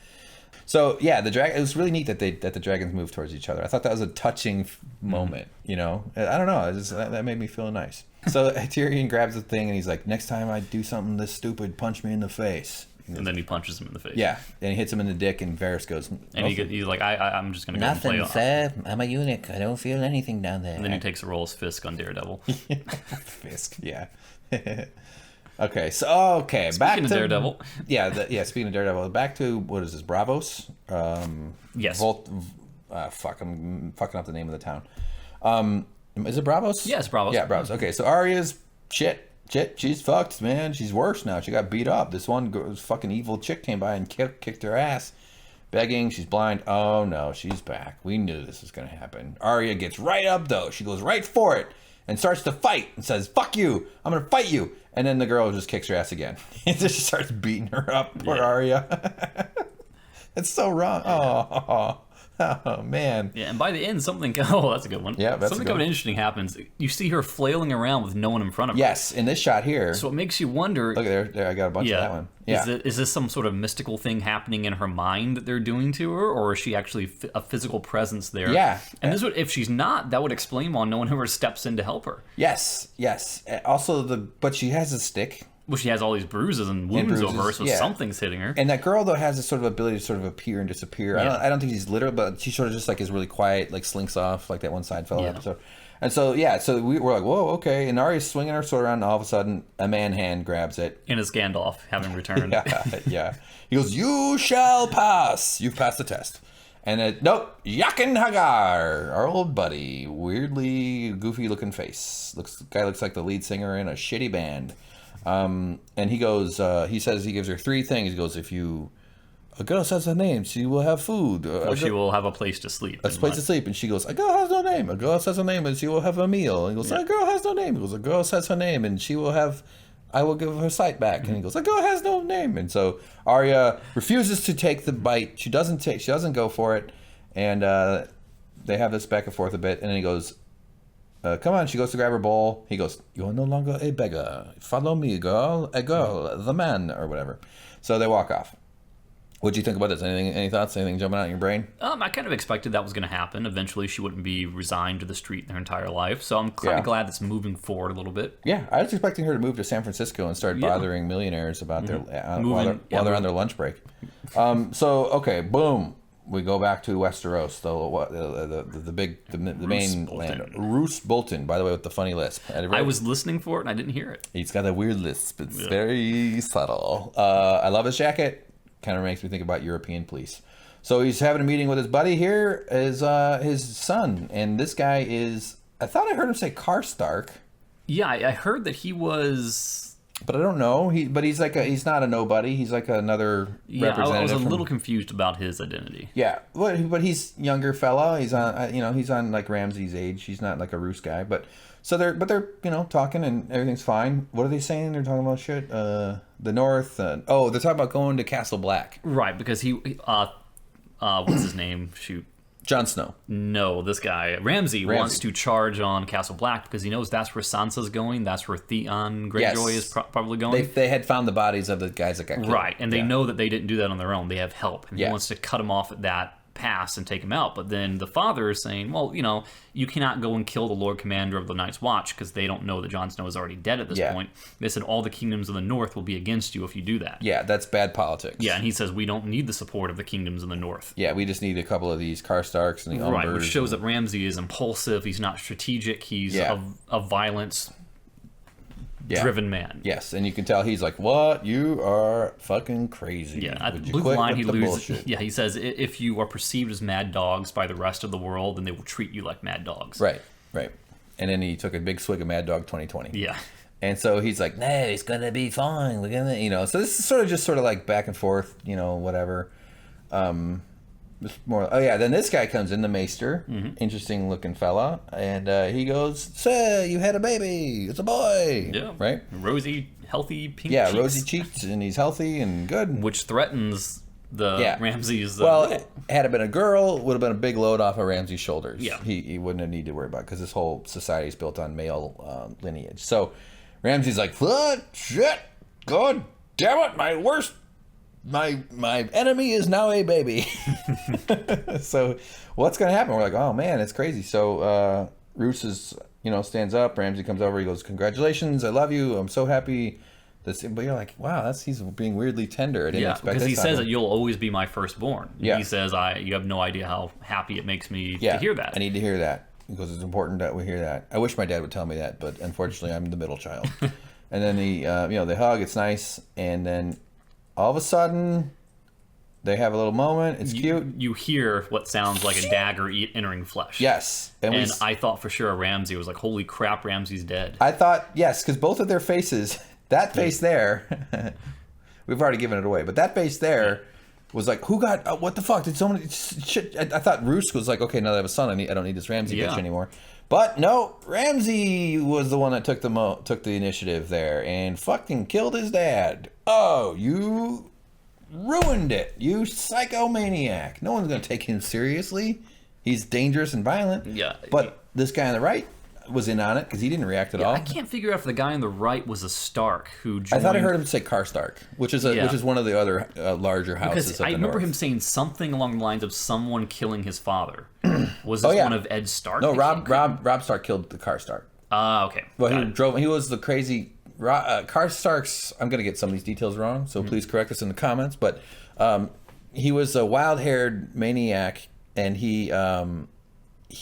So yeah, it was really neat that the dragons moved towards each other. I thought that was a touching moment, you know? I don't know, that made me feel nice. So Tyrion grabs the thing and he's like, next time I do something this stupid, punch me in the face. And then he punches him in the face. Yeah, and he hits him in the dick, and Varys goes... And he's like, I'm just going to go and play off. Nothing, sir. I'm a eunuch. I don't feel anything down there. And then he takes a roll as Fisk on Daredevil. Fisk, yeah. Okay, so, back to... Daredevil. Speaking of Daredevil, back to, what is this, Bravos? Yes. I'm fucking up the name of the town. Is it Bravos? Yeah, it's Bravos. Yeah, Bravos. Okay, so Arya's shit, she's fucked, man. She's worse now. She got beat up. This one fucking evil chick came by and kicked her ass. Begging, she's blind. Oh no, she's back. We knew this was going to happen. Arya gets right up, though. She goes right for it and starts to fight and says, fuck you, I'm going to fight you. And then the girl just kicks her ass again. And she starts beating her up, poor Arya. It's so wrong. Oh, man. Yeah, and by the end, something... Oh, that's a good one. Yeah, that's something kind of interesting happens. You see her flailing around with no one in front of her. Yes, in this shot here. So it makes you wonder... Look, there I got a bunch of that one. Yeah. Is this some sort of mystical thing happening in her mind that they're doing to her? Or is she actually a physical presence there? Yeah. And this would, if she's not, that would explain why no one ever steps in to help her. Yes. Also, but she has a stick. Well, she has all these bruises and wounds over her, so something's hitting her. And that girl, though, has this sort of ability to sort of appear and disappear. Yeah. I don't think she's literal, but she sort of just like is really quiet, like slinks off, like that one Seinfeld episode. And so, so we're like, whoa, okay. And Arya's swinging her sword around, and all of a sudden, a man hand grabs it. And it's Gandalf, having returned. Yeah. He goes, you shall pass. You've passed the test. And nope, Jaqen Hagar, our old buddy. Weirdly goofy-looking face. Guy looks like the lead singer in a shitty band. And he goes, he says he gives her three things. He goes, a girl says her name, she will have food. Or she will have a place to sleep. A place to sleep. And she goes, a girl has no name. A girl says her name and she will have a meal. And he goes, a girl has no name. He goes, a girl says her name and she will have, I will give her sight back. And he goes, a girl has no name. And so Arya refuses to take the bite. She doesn't go for it. And they have this back and forth a bit. And then he goes, come on, she goes to grab her bowl. He goes, you're no longer a beggar. Follow me, girl. A girl, the man, or whatever. So they walk off. What'd you think about this? Any thoughts? Anything jumping out in your brain? I kind of expected that was going to happen. Eventually, she wouldn't be resigned to the street their entire life. So I'm kind of glad it's moving forward a little bit. Yeah, I was expecting her to move to San Francisco and start bothering millionaires about their while they're on their lunch break. Okay, boom. We go back to Westeros, the main land. Roose Bolton, by the way, with the funny lisp. I was listening for it and I didn't hear it. He's got a weird lisp. It's very subtle. I love his jacket. Kind of makes me think about European police. So he's having a meeting with his buddy. Here is his son, and this guy is. I thought I heard him say Karstark. Yeah, I heard that he was. But I don't know. He's not a nobody. He's like another representative. I was a little confused about his identity. Yeah, but he's younger fella. He's on he's on like Ramsay's age. He's not like a Roose guy. But they're talking and everything's fine. What are they saying? They're talking about shit. The North. They're talking about going to Castle Black. Right, because he what's his name? Shoot. Jon Snow. No, this guy, Ramsay wants to charge on Castle Black because he knows that's where Sansa's going. That's where Theon Greyjoy is probably going. They had found the bodies of the guys that got killed. Right, and they know that they didn't do that on their own. They have help. And he wants to cut them off at that pass and take him out. But then the father is saying, well, you cannot go and kill the Lord Commander of the Night's Watch because they don't know that Jon Snow is already dead at this point. They said all the kingdoms of the North will be against you if you do that. Yeah, that's bad politics. Yeah, and he says we don't need the support of the kingdoms in the North. Yeah, we just need a couple of these Karstarks and the Umbers. Right, which shows that Ramsay is impulsive. He's not strategic. He's a violence driven man. Yes, and you can tell he's like, "What? You are fucking crazy." Yeah, at the line he loses. Yeah, he says, "If you are perceived as mad dogs by the rest of the world, then they will treat you like mad dogs." Right. And then he took a big swig of Mad Dog 2020. Yeah. And so he's like, "No, it's gonna be fine. We're gonna, So this is sort of like back and forth, whatever. More. Oh yeah. Then this guy comes in, the Maester, interesting looking fella, and he goes, "Sir, you had a baby. It's a boy." Yeah. Right. Rosy, healthy, pink. cheeks. Rosy cheeks, and he's healthy and good. Which threatens the Ramsay's. Had it been a girl, it would have been a big load off of Ramsay's shoulders. Yeah. He wouldn't have needed to worry about it because this whole society is built on male lineage. So Ramsay's like, "What? Shit! God damn it! My worst. My enemy is now a baby." So what's gonna happen? We're like, oh man, it's crazy. So Roose is, stands up. Ramsay comes over. He goes, "Congratulations, I love you. I'm so happy." But you're like, wow, he's being weirdly tender. I didn't expect because he says that you'll always be my firstborn. Yeah. He says you have no idea how happy it makes me to hear that. I need to hear that because it's important that we hear that. I wish my dad would tell me that, but unfortunately, I'm the middle child. And then they hug. It's nice, and then all of a sudden, they have a little moment. It's cute. You hear what sounds like a dagger entering flesh. Yes. And I thought for sure Ramsay was like, holy crap, Ramsay's dead. I thought, yes, because both of their faces, that face there, we've already given it away, but that face there was like, who got, what the fuck? Did someone, shit. I thought Roose was like, okay, now that I have a son, I don't need this Ramsay bitch anymore. But no, Ramsay was the one that took the initiative there and fucking killed his dad. Oh, you ruined it, you psychomaniac. No one's going to take him seriously. He's dangerous and violent. Yeah. But this guy on the right was in on it because he didn't react at all. I can't figure out if the guy on the right was a Stark who joined... I thought I heard him say Karstark, which is one of the other larger houses because of I the remember north. him saying something along the lines of someone killing his father. Was this one of Ed Stark? No, Robb Stark killed the Karstark. Okay. Well, he was the crazy... Karstark's... I'm going to get some of these details wrong, so please correct us in the comments, but he was a wild-haired maniac, and he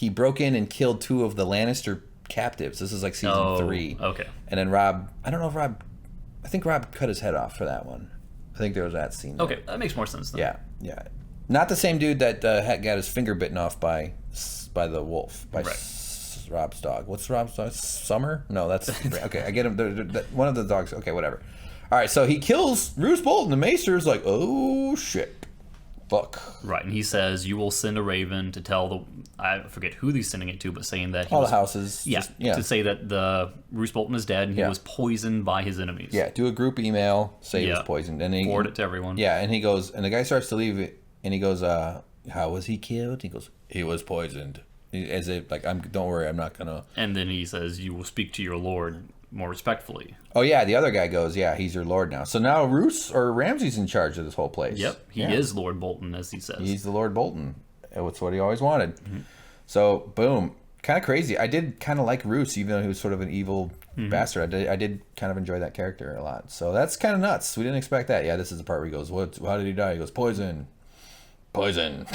broke in and killed 2 of the Lannister captives. This is like season 3. Okay. And then I think Robb cut his head off for that one. I think there was that scene there. Okay, that makes more sense then. Yeah. Not the same dude that got his finger bitten off by the wolf, by Robb's dog. What's Robb's dog? Summer? No, that's... Okay, I get him. One of the dogs... Okay, whatever. All right, so he kills Roose Bolton. The Maester's like, oh, shit. Fuck. Right, and he says, you will send a raven to tell I forget who he's sending it to, but saying that... All the houses. To say that the Roose Bolton is dead and he was poisoned by his enemies. Yeah, do a group email, say he was poisoned. And forward it to everyone. Yeah, and he goes... And the guy starts to leave it, and he goes, how was he killed? He goes, he was poisoned. As if, like, don't worry, I'm not gonna... And then he says, you will speak to your lord more respectfully. Oh yeah, the other guy goes, yeah, he's your lord now. So now Roose or Ramsay's in charge of this whole place. Yep, he is Lord Bolton, as he says. He's the Lord Bolton. That's what he always wanted. Mm-hmm. So boom, kind of crazy. I did kind of like Roose, even though he was sort of an evil bastard. I did kind of enjoy that character a lot. So that's kind of nuts. We didn't expect that. Yeah, this is the part where he goes, "What? How did he die?" He goes, "Poison." Poison.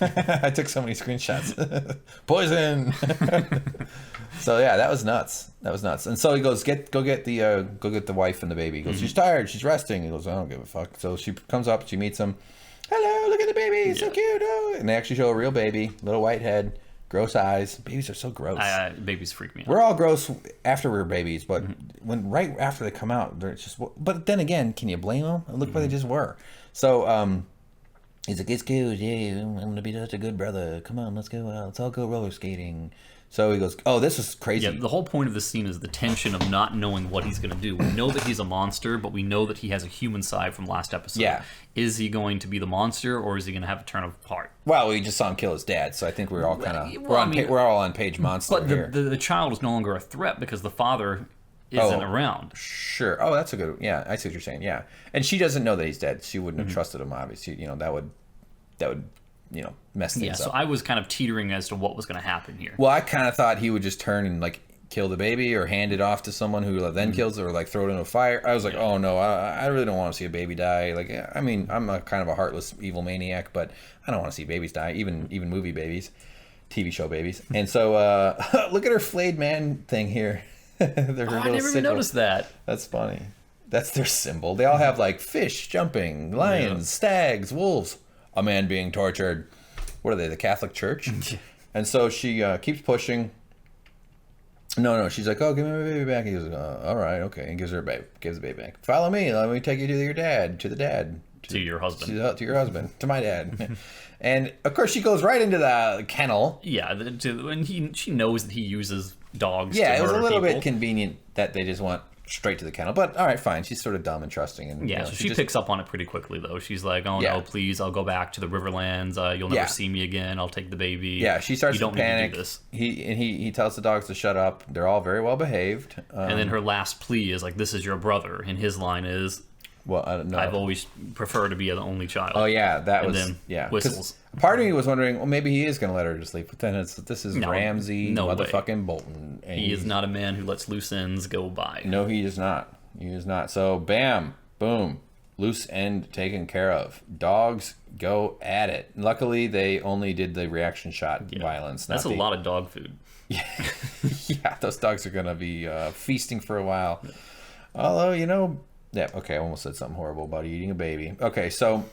I took so many screenshots. Poison. So yeah, that was nuts. And so he goes, go get the wife and the baby. He goes, she's tired, she's resting. He goes, I don't give a fuck. So she comes up, she meets him. Hello, look at the baby, it's so cute. Oh. And they actually show a real baby, little white head, gross eyes. Babies are so gross. Babies freak me out. We're all gross after we're babies, but when right after they come out, they're just. But then again, can you blame them? Look where they just were. So he's like, it's cute, yeah, I'm gonna be such a good brother. Come on, let's go let's all go roller skating. So he goes, oh, this is crazy. Yeah, the whole point of this scene is the tension of not knowing what he's gonna do. We know that he's a monster, but we know that he has a human side from last episode. Yeah. Is he going to be the monster, or is he gonna have a turn of heart? Well, we just saw him kill his dad, so I think we're all kind of we're all on page monster but here. The child is no longer a threat because the father isn't around. Sure. Oh, that's a good. Yeah, I see what you're saying. Yeah, and she doesn't know that he's dead. She wouldn't have trusted him. Obviously, that would mess things up. So I was kind of teetering as to what was going to happen here. Well, I kind of thought he would just turn and kill the baby or hand it off to someone who then kills it or throw it in a fire. I was like, oh no, I really don't want to see a baby die. I mean, I'm a kind of a heartless evil maniac, but I don't want to see babies die, even movie babies, TV show babies. And so look at her flayed man thing here. I never even noticed that. That's funny. That's their symbol. They all have fish jumping, lions, stags, wolves, a man being tortured. What are they, the Catholic Church? And so she keeps pushing. No, she's like, oh, give me my baby back. He goes, all right, okay. And gives the baby back. Follow me. Let me take you to your dad, to the dad. To your husband. To your husband. To my dad. And, of course, she goes right into the kennel. Yeah, and she knows that he uses dogs to it was a little bit convenient that they just went straight to the kennel. But, all right, fine. She's sort of dumb and trusting. And, so she picks up on it pretty quickly, though. She's like, oh, no, please, I'll go back to the Riverlands. You'll never see me again. I'll take the baby. Yeah, she starts to panic. Need to do this. He tells the dogs to shut up. They're all very well behaved. And then her last plea is this is your brother. And his line is, well, I don't know. I've always preferred to be the only child. Oh, yeah, then whistles. Part of me was wondering, well, maybe he is going to let her to sleep, but then this is Ramsay motherfucking Bolton. And he is not a man who lets loose ends go by. No, he is not. He is not. So, bam, boom, loose end taken care of. Dogs go at it. Luckily, they only did the reaction shot violence. That's a lot of dog food. Yeah, those dogs are going to be feasting for a while. Although, yeah, okay, I almost said something horrible about eating a baby. Okay, so,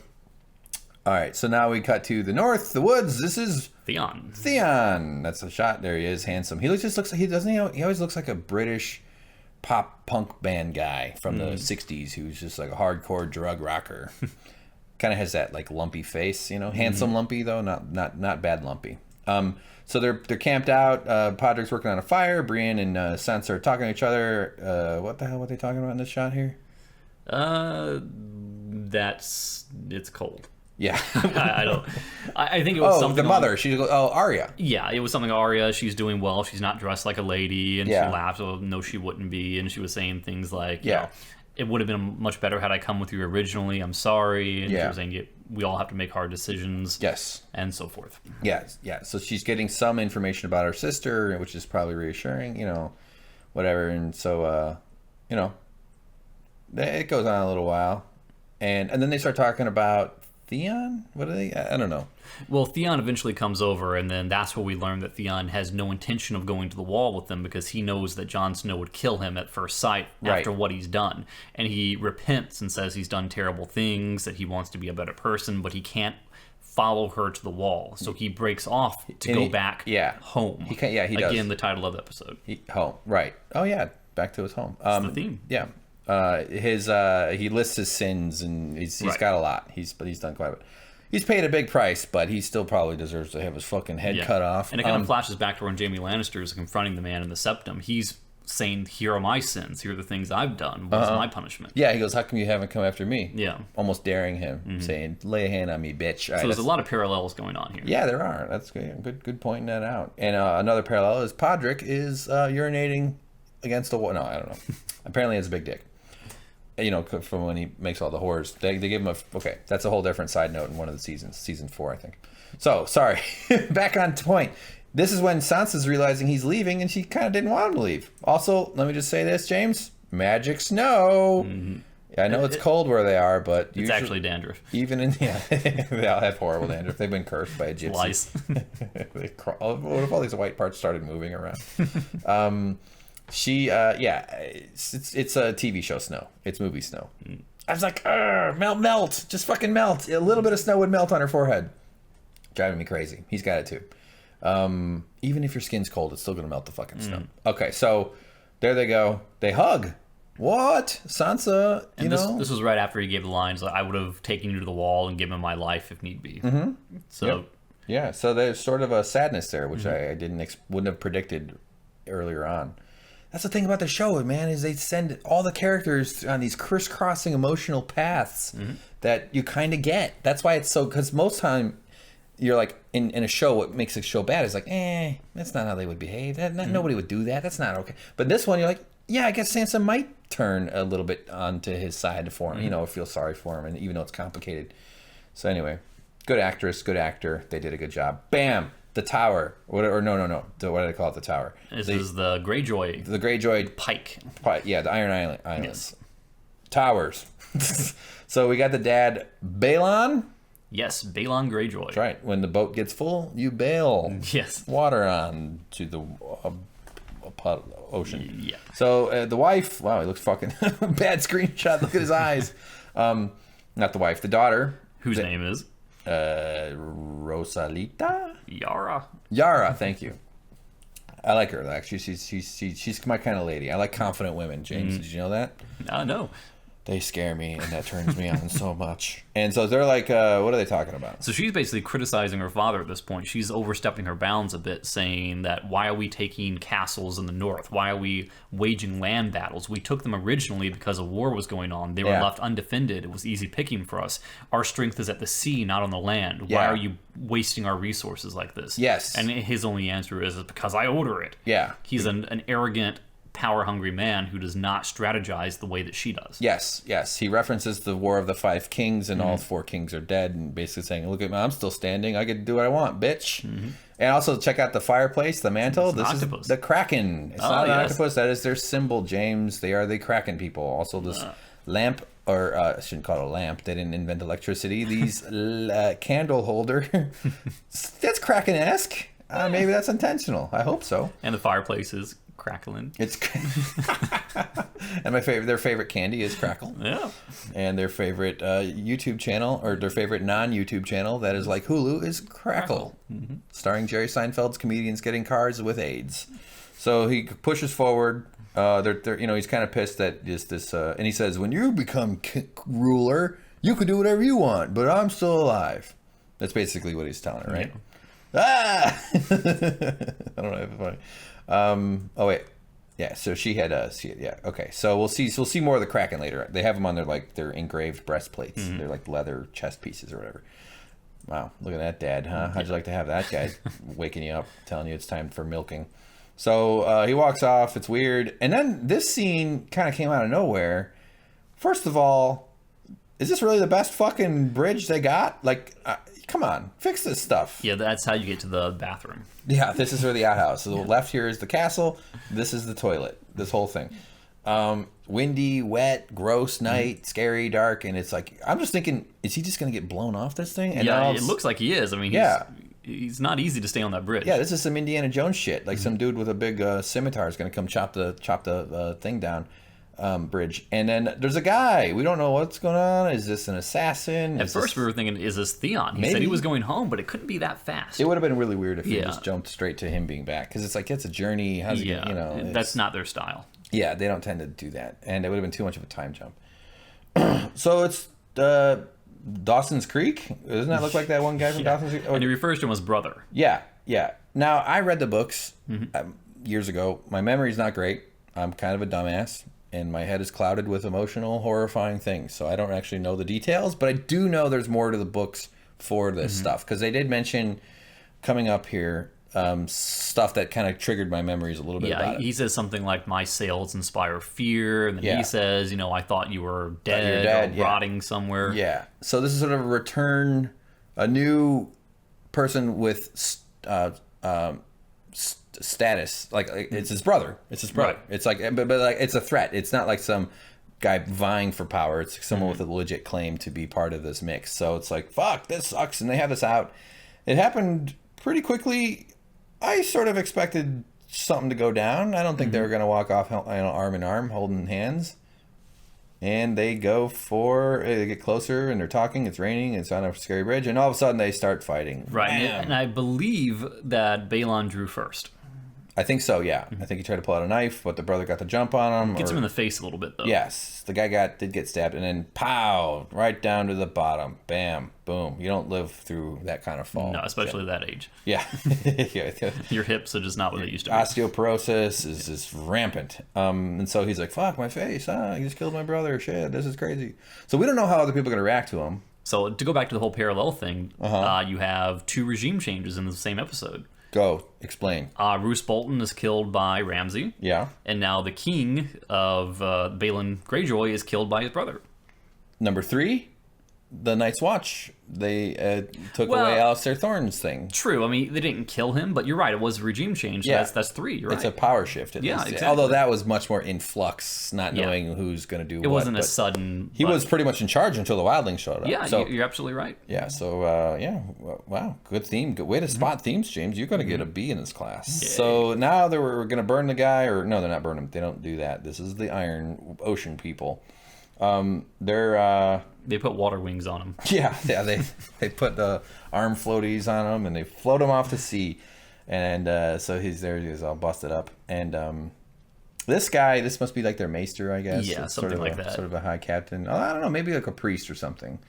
all right, so now we cut to the north, the woods. This is Theon. That's a shot. There he is, handsome. He looks like he always looks like a British pop punk band guy from the 60s who's just a hardcore drug rocker. Kind of has that lumpy face, handsome lumpy though, not bad lumpy. So they're camped out. Podrick's working on a fire. Brienne and Sansa are talking to each other. What the hell were they talking about in this shot here? It's cold. Yeah. I think it was something. The mother. She goes, Arya. Yeah, it was something. Arya. She's doing well. She's not dressed like a lady, and she laughs. Oh, no, she wouldn't be. And she was saying things like, it would have been much better had I come with you originally. I'm sorry. And she was saying, we all have to make hard decisions. Yes. And so forth. Yeah. So she's getting some information about her sister, which is probably reassuring. Whatever. And so, it goes on a little while, and then they start talking about Theon? What are they? I don't know. Well, Theon eventually comes over, and then that's where we learn that Theon has no intention of going to the wall with them because he knows that Jon Snow would kill him at first sight after what he's done. And he repents and says he's done terrible things, that he wants to be a better person, but he can't follow her to the wall. So he breaks off to go back home. He does. Again, the title of the episode. Home. Right. Oh, yeah. Back to his home. That's the theme. Yeah. He lists his sins, and he's got a lot. He's done quite a bit. He's paid a big price, but he still probably deserves to have his fucking head cut off. And it kind of flashes back to when Jaime Lannister is confronting the man in the septum. He's saying, here are my sins. Here are the things I've done. What's my punishment? Yeah, he goes, how come you haven't come after me? Yeah. Almost daring him, saying, lay a hand on me, bitch. So there's a lot of parallels going on here. Yeah, there are. That's good pointing that out. And another parallel is Podrick is urinating against a wall. No, I don't know. Apparently, it's a big dick. From when he makes all the whores. They give him okay, that's a whole different side note in one of the seasons. Season 4, I think. So, sorry. Back on point. This is when Sansa's realizing he's leaving, and she kind of didn't want him to leave. Also, let me just say this, James. Magic snow. Mm-hmm. I know it's cold where they are, but it's actually dandruff. Even in they all have horrible dandruff. They've been cursed by a gypsy. Lice. What if all these white parts started moving around? It's a TV show snow. It's movie snow. I was like, melt, just fucking melt. A little bit of snow would melt on her forehead. Driving me crazy. He's got it too. Even if your skin's cold, it's still gonna melt the fucking snow. Okay, so there they go. They hug. What? Sansa, This was right after he gave the lines, I would have taken you to the wall and given my life if need be. Mm-hmm. So, yep. Yeah, so there's sort of a sadness there, which I wouldn't have predicted earlier on. That's the thing about the show, man, is they send all the characters on these crisscrossing emotional paths that you kind of get. That's why it's so, because most time you're like, in a show, what makes a show bad is like, that's not how they would behave. Nobody would do that. That's not okay. But this one, you're like, yeah, I guess Sansa might turn a little bit onto his side for him, feel sorry for him, and even though it's complicated. So anyway, good actress, good actor. They did a good job. Bam! The tower. What do they call it? The tower. This is the Greyjoy. The Greyjoy Pike. Yeah, the Iron Islands. Yes. Towers. So we got the dad, Balon. Yes, Balon Greyjoy. That's right. When the boat gets full, you bail. Yes. Water on to the ocean. Yeah. So the wife, wow, he looks fucking bad screenshot. Look at his eyes. Not the wife, the daughter. Whose name is? Rosalita? Yara, thank you. I like her, actually. She's my kind of lady. I like confident women, James. Did you know that? No. They scare me, and that turns me on so much. And so they're like, what are they talking about? So she's basically criticizing her father at this point. She's overstepping her bounds a bit, saying that why are we taking castles in the north? Why are we waging land battles? We took them originally because a war was going on. They were left undefended. It was easy picking for us. Our strength is at the sea, not on the land. Why are you wasting our resources like this? Yes. And his only answer is because I order it. Yeah. He's an arrogant, power-hungry man who does not strategize the way that she does. Yes. He references the War of the Five Kings, and all 4 kings are dead, and basically saying, look at me, I'm still standing. I get to do what I want, bitch. And also check out the fireplace, the mantle. This is the Kraken. It's not an octopus. That is their symbol, James. They are the Kraken people. Also this lamp, or I shouldn't call it a lamp. They didn't invent electricity. These candle holder. That's Kraken-esque. Maybe that's intentional. I hope so. And the fireplace is crackling. It's and their favorite candy is Crackle. Yeah. And their favorite YouTube channel, or their favorite non-YouTube channel that is like Hulu, is Crackle. Starring Jerry Seinfeld's comedians getting cars with AIDS. So he pushes forward. He's kind of pissed that this and he says, when you become ruler, you can do whatever you want, but I'm still alive. That's basically what he's telling her, right? Yeah. I don't know if it's funny. Oh wait, yeah. So she had okay. So we'll see more of the Kraken later. They have them on their engraved breastplates. They're like leather chest pieces or whatever. Wow, look at that, Dad, huh? How'd you like to have that guy waking you up, telling you it's time for milking? So he walks off. It's weird, and then this scene kind of came out of nowhere. First of all, is this really the best fucking bridge they got? Like, come on, fix this stuff. Yeah, that's how you get to the bathroom. Yeah, this is where the outhouse. So the left here is the castle. This is the toilet. This whole thing. Windy, wet, gross night, scary, dark, and it's like, I'm just thinking, is he just going to get blown off this thing? And it looks like he is. I mean, he's not easy to stay on that bridge. Yeah, this is some Indiana Jones shit. Like some dude with a big scimitar is going to come chop the thing down. Bridge, and then there's a guy. We don't know what's going on. Is this an assassin? At first, we were thinking, is this Theon? He said he was going home, but it couldn't be that fast. It would have been really weird if he just jumped straight to him being back, because it's like, it's a journey. How's it, that's not their style. Yeah, they don't tend to do that, and it would have been too much of a time jump. So it's Dawson's Creek. Doesn't that look like that one guy from Dawson's Creek? And he refers to him as brother. Yeah. Now, I read the books years ago. My memory's not great. I'm kind of a dumbass, and my head is clouded with emotional, horrifying things. So I don't actually know the details, but I do know there's more to the books for this stuff, because they did mention coming up here stuff that kind of triggered my memories a little bit. Yeah, he says something like, "My sails inspire fear," and then he says, "I thought you were dead or rotting somewhere." Yeah. So this is sort of a return, a new person with status. Like it's his brother. It's his brother. Right. It's like, but like it's a threat. It's not like some guy vying for power. It's someone with a legit claim to be part of this mix. So it's like, fuck, this sucks, and they have this out. It happened pretty quickly. I sort of expected something to go down. I don't think they were going to walk off, arm in arm, holding hands. And they get closer, and they're talking. It's raining. It's on a scary bridge, and all of a sudden they start fighting. Right, Bam. And I believe that Balon drew first. I think so, yeah. I think he tried to pull out a knife, but the brother got the jump on him. Gets him in the face a little bit, though. Yes. The guy did get stabbed, and then pow, right down to the bottom. Bam, boom. You don't live through that kind of fall. No, especially at that age. Yeah. Your hips are just not what they used to be. Osteoporosis is rampant. And so he's like, fuck, my face. He just killed my brother. Shit, this is crazy. So we don't know how other people are going to react to him. So to go back to the whole parallel thing, you have 2 regime changes in the same episode. Go. Explain. Roose Bolton is killed by Ramsay. Yeah. And now the king of Balon Greyjoy is killed by his brother. Number 3, the Night's Watch. They took away Alastair Thorne's thing. True. I mean, they didn't kill him, but you're right. It was a regime change. So that's 3. You're right. It's a power shift. At least. Exactly. Although that was much more in flux, not knowing who's going to do what. It wasn't a sudden... He was pretty much in charge until the wildlings showed up. Yeah, so, you're absolutely right. Yeah, so, wow, good theme. Good way to spot themes, James. You're going to get a B in this class. Yay. So now we're going to burn the guy, or no, they're not burning him. They don't do that. This is the Iron Ocean people. They put water wings on him. Yeah, they put the arm floaties on him, and they float him off to sea. And so he's all busted up. And this must be like their maester, I guess. Yeah, something like that. Sort of a high captain. Oh, I don't know, maybe like a priest or something.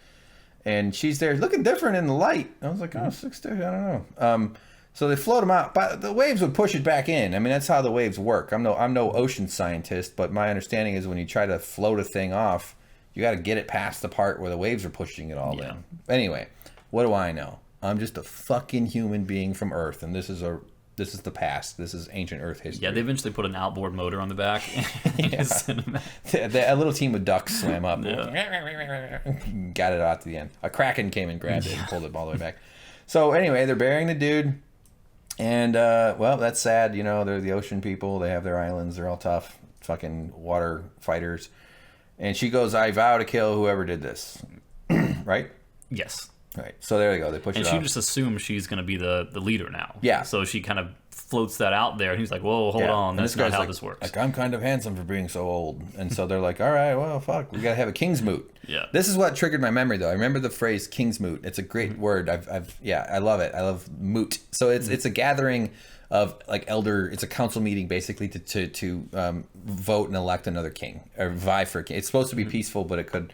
And she's there looking different in the light. I was like, 6'2", I don't know. So they float him out, but the waves would push it back in. I mean, that's how the waves work. I'm no ocean scientist, but my understanding is when you try to float a thing off, you got to get it past the part where the waves are pushing it all in. Anyway, what do I know? I'm just a fucking human being from Earth, and this is the past. This is ancient Earth history. Yeah, they eventually put an outboard motor on the back. A little team of ducks swam up. Got it out to the end. A kraken came and grabbed it and pulled it all the way back. So anyway, they're burying the dude. And, that's sad. They're the ocean people. They have their islands. They're all tough. Fucking water fighters. And she goes, I vow to kill whoever did this. Right? Yes. Right. So there they go. They push it off. And she just assumes she's going to be the leader now. Yeah. So she kind of floats that out there. And he's like, whoa, hold on. That's not how this works. Like, I'm kind of handsome for being so old. And so they're like, all right, well, fuck. We got to have a king's moot. Yeah. This is what triggered my memory, though. I remember the phrase king's moot. It's a great word. I love it. I love moot. So it's a gathering of like it's a council meeting basically to vote and elect another king or vie for a king. It's supposed to be peaceful, but it could,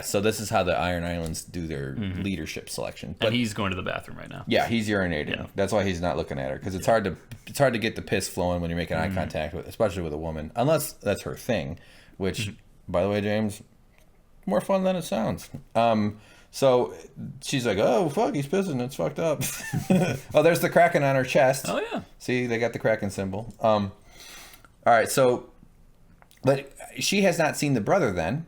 so this is how the Iron Islands do their leadership selection. But and he's going to the bathroom right now. Yeah, he's urinating. Yeah. That's why he's not looking at her, because it's hard to get the piss flowing when you're making eye contact with, especially with a woman, unless that's her thing. Which, by the way, James, more fun than it sounds. So she's like, oh, fuck, he's pissing. It's fucked up. Oh, there's the Kraken on her chest. Oh, yeah. See, they got the Kraken symbol. All right, so, but she has not seen the brother then.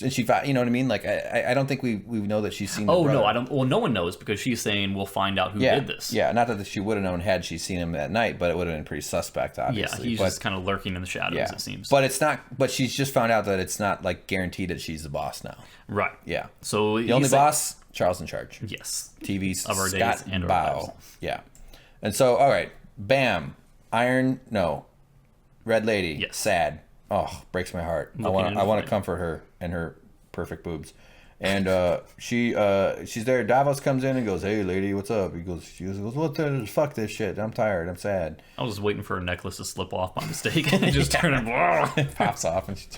And she, you know what I mean? Like, I don't think we know that she's seen the brother. Oh, no, I don't. Well, no one knows, because she's saying we'll find out who did this. Yeah, not that she would have known had she seen him that night, but it would have been pretty suspect, obviously. Yeah, he's just kind of lurking in the shadows, it seems. But it's not, but she's just found out that it's not, like, guaranteed that she's the boss now. Right. Yeah. So the only boss, Charles in charge. Yes. TV's of our Scott days and Bow. our lives. Yeah. And so, all right, bam, Red Lady. Yes. Sad. Oh, breaks my heart. I want to comfort her and her perfect boobs. And she's there. Davos comes in and goes, "Hey, lady, what's up?" She goes, "What the fuck this shit? I'm tired. I'm sad." I was waiting for a necklace to slip off by mistake, and it just turned and pops off, and she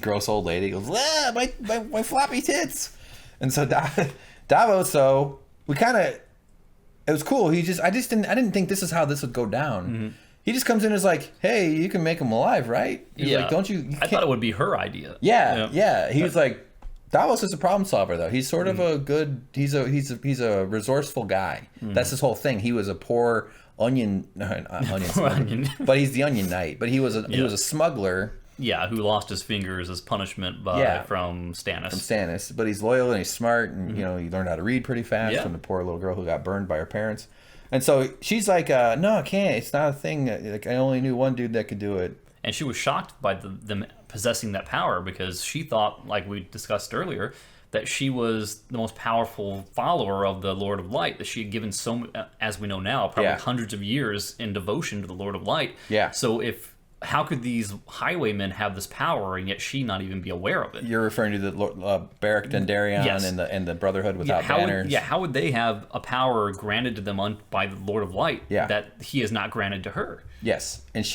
gross old lady goes, "Ah, my floppy tits." And so Davos, so we kind of, it was cool. I didn't think this is how this would go down. Mm-hmm. He just comes in and is like, "Hey, you can make him alive, right?" He's like, "Don't you?" I thought it would be her idea. Yeah. He was like, Davos is a problem solver, though. He's sort of a good. He's a resourceful guy. That's his whole thing. He was a poor onion onion, but he's the Onion Knight. But he was a smuggler. Yeah, who lost his fingers as punishment from Stannis. But he's loyal and he's smart, and he learned how to read pretty fast from the poor little girl who got burned by her parents. And so she's like, no, I can't. It's not a thing. Like, I only knew one dude that could do it. And she was shocked by them possessing that power because she thought, like we discussed earlier, that she was the most powerful follower of the Lord of Light, that she had given as we know now, probably hundreds of years in devotion to the Lord of Light. Yeah. So how could these highwaymen have this power and yet she not even be aware of it? You're referring to the Beric Dondarrion and the Brotherhood without banners. How would they have a power granted to them by the Lord of Light that he has not granted to her? Yes, and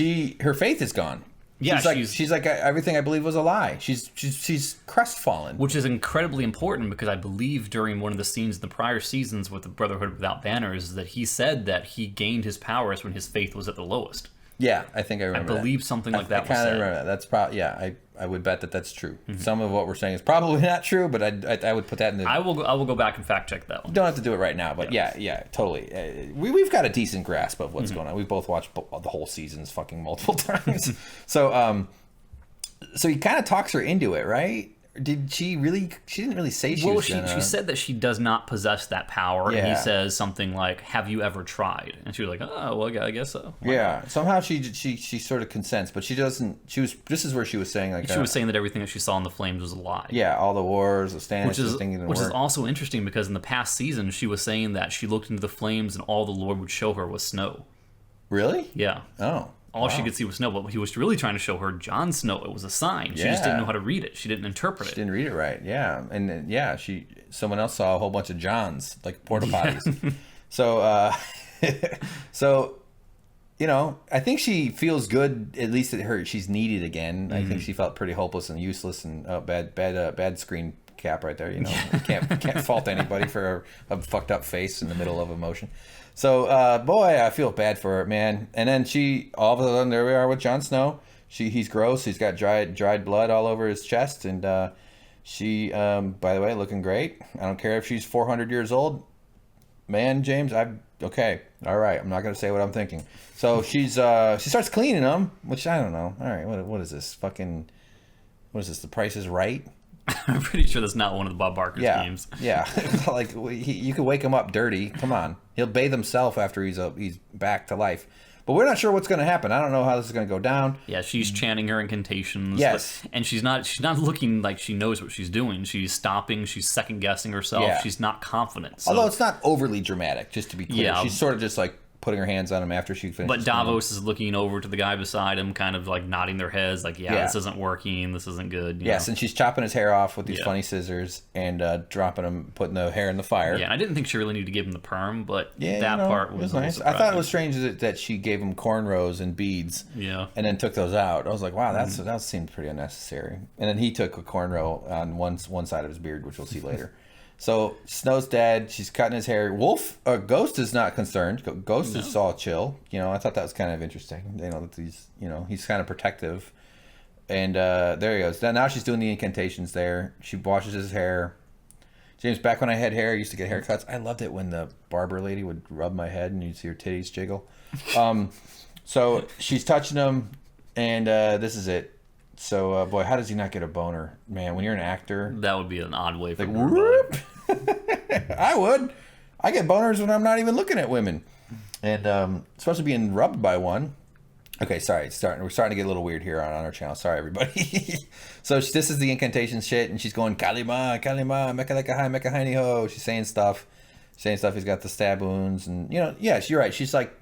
her faith is gone. Yeah, she's like everything I believe was a lie. She's crestfallen, which is incredibly important because I believe during one of the scenes in the prior seasons with the Brotherhood without banners that he said that he gained his powers when his faith was at the lowest. Yeah, I think I remember. I believe something like that. I kind of remember that. That's probably I would bet that's true. Mm-hmm. Some of what we're saying is probably not true, but I would put that in the. I will go back and fact check that one. Don't have to do it right now, but yeah, totally. We've got a decent grasp of what's going on. We've both watched the whole seasons fucking multiple times. So he kind of talks her into it, right? Did she really? She didn't really say she was gonna... she said that she does not possess that power, and he says something like, "Have you ever tried?" And she was like, "Oh, well, I guess so." Yeah. Somehow she sort of consents, but she doesn't. This is where she was saying like she was saying that everything that she saw in the flames was a lie. Yeah, all the wars, the Stannis, which is also interesting because in the past season she was saying that she looked into the flames and all the Lord would show her was snow. Really? Yeah. Oh. All she could see was snow, but he was really trying to show her Jon Snow. It was a sign. She just didn't know how to read it. She didn't interpret it. She didn't read it right. Yeah, and someone else saw a whole bunch of Johns, like porta potties. So, I think she feels good. At least she's needed again. I think she felt pretty hopeless and useless and bad screen cap right there. Can't fault anybody for a fucked up face in the middle of emotion. So, boy, I feel bad for her, man. And then all of a sudden, there we are with Jon Snow. He's gross. He's got dried blood all over his chest. And she, by the way, looking great. I don't care if she's 400 years old. Man, James, okay. All right. I'm not going to say what I'm thinking. So she starts cleaning them, which I don't know. All right. What is this? What is this? The Price is Right? I'm pretty sure that's not one of the Bob Barker's games. Yeah. Like, you could wake him up dirty. Come on. He'll bathe himself after he's back to life. But we're not sure what's going to happen. I don't know how this is going to go down. Yeah, she's chanting her incantations. Yes. And she's not looking like she knows what she's doing. She's stopping. She's second-guessing herself. Yeah. She's not confident. So. Although it's not overly dramatic, just to be clear. Yeah. She's sort of just like putting her hands on him after she finishes. But Davos is looking over to the guy beside him, kind of like nodding their heads, like, this isn't working, this isn't good. Yes, and she's chopping his hair off with these funny scissors and putting the hair in the fire. Yeah, and I didn't think she really needed to give him the perm, but that part was nice. I thought it was strange that she gave him cornrows and beads. Yeah. And then took those out. I was like, wow, that seemed pretty unnecessary. And then he took a cornrow on one side of his beard, which we'll see later. So Snow's dead. She's cutting his hair. Ghost is not concerned. Ghost is all chill. I thought that was kind of interesting. That he's kind of protective. And there he goes. Now she's doing the incantations there. She washes his hair. James, back when I had hair, I used to get haircuts. I loved it when the barber lady would rub my head and you'd see her titties jiggle. So she's touching him, and this is it. So, boy, how does he not get a boner? Man, when you're an actor... That would be an odd way for whoop. I would. I get boners when I'm not even looking at women. And especially being rubbed by one. Okay, sorry. We're starting to get a little weird here on our channel. Sorry, everybody. So this is the incantation shit, and she's going, Kalima, Kalima, Mecca Leka Hai, Mecca Haini Ho. She's saying stuff. He's got the stab wounds. And, yes, you're right. She's like...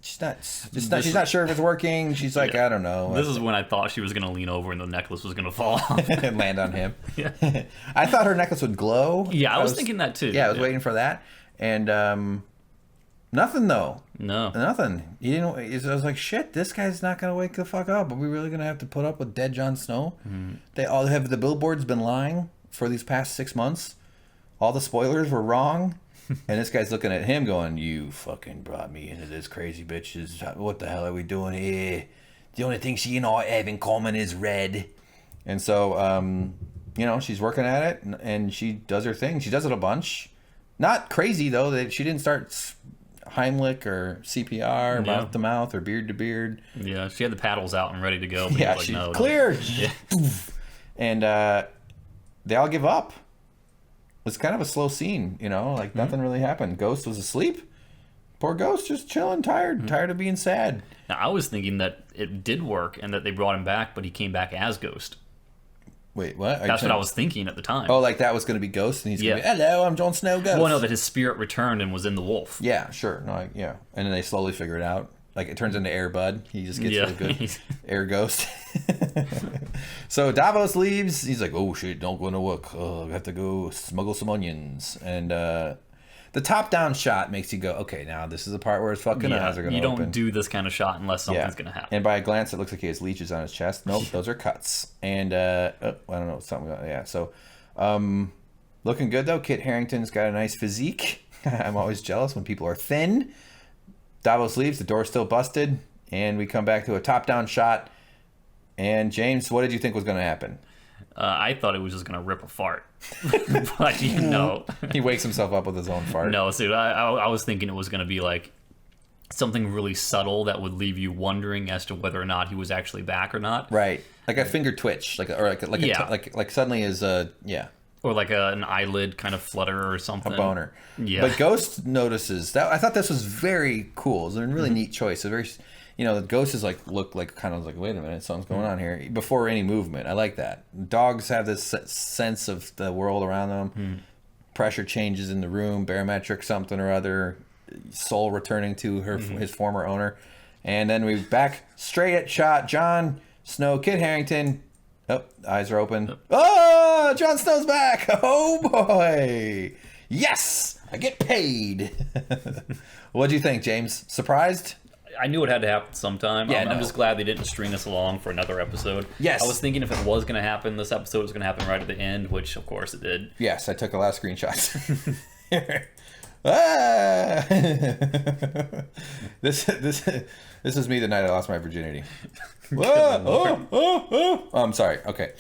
She's not sure if it's working. She's like, I don't know. This is when I thought she was going to lean over and the necklace was going to fall off. And land on him. Yeah. I thought her necklace would glow. Yeah, I was thinking that too. Yeah, I was waiting for that. And nothing, though. No. Nothing. I was like, shit, this guy's not going to wake the fuck up. Are we really going to have to put up with dead Jon Snow? Mm-hmm. The billboards been lying for these past 6 months. All the spoilers were wrong. And this guy's looking at him going, you fucking brought me into this crazy bitches. What the hell are we doing here? The only thing she and I have in common is red. And so she's working at it, and she does her thing. She does it a bunch. Not crazy, though. She didn't start Heimlich or CPR, mouth to mouth or beard to beard. Yeah, she had the paddles out and ready to go. But yeah, she's like, cleared. Yeah. And they all give up. It's kind of a slow scene, like nothing really happened. Ghost was asleep. Poor Ghost, just chilling, tired of being sad. Now, I was thinking that it did work and that they brought him back, but he came back as Ghost. Wait, what? That's what I was thinking at the time. Oh, like that was going to be Ghost, and he's going to be, hello, I'm Jon Snow, Ghost. Well, no, that his spirit returned and was in the wolf. Yeah, sure. No, yeah. And then they slowly figure it out. Like, it turns into Air Bud. He just gets really good. Air Ghost. So Davos leaves. He's like, oh, shit, don't go to work. Oh, I have to go smuggle some onions. And the top-down shot makes you go, okay, now this is the part where his fucking eyes are going to open. You don't do this kind of shot unless something's going to happen. And by a glance, it looks like he has leeches on his chest. Nope, those are cuts. And, I don't know, something, So, looking good, though. Kit Harington's got a nice physique. I'm always jealous when people are thin. Davos leaves, the door's still busted, and we come back to a top-down shot. And James, what did you think was going to happen? I thought it was just going to rip a fart. But no. He wakes himself up with his own fart. No, dude, I was thinking it was going to be like something really subtle that would leave you wondering as to whether or not he was actually back or not. Right. Like a finger twitch, like suddenly is or like an eyelid kind of flutter or something. A boner. Yeah. But Ghost notices that. I thought this was very cool. It was a really neat choice. A very, the Ghost is like, look like kind of like, wait a minute, something's going on here before any movement. I like that. Dogs have this sense of the world around them. Pressure changes in the room, barometric something or other, soul returning to his former owner. And then we back straight at shot. Jon Snow, Kit Harington. Oh, eyes are open. Oh, Jon Snow's back. Oh, boy. Yes, I get paid. What do you think, James? Surprised? I knew it had to happen sometime. Yeah, I'm just glad they didn't string us along for another episode. Yes. I was thinking if it was going to happen, this episode was going to happen right at the end, which, of course, it did. Yes, I took a lot of screenshots. Ah! This is me the night I lost my virginity. Oh, I'm sorry. Okay.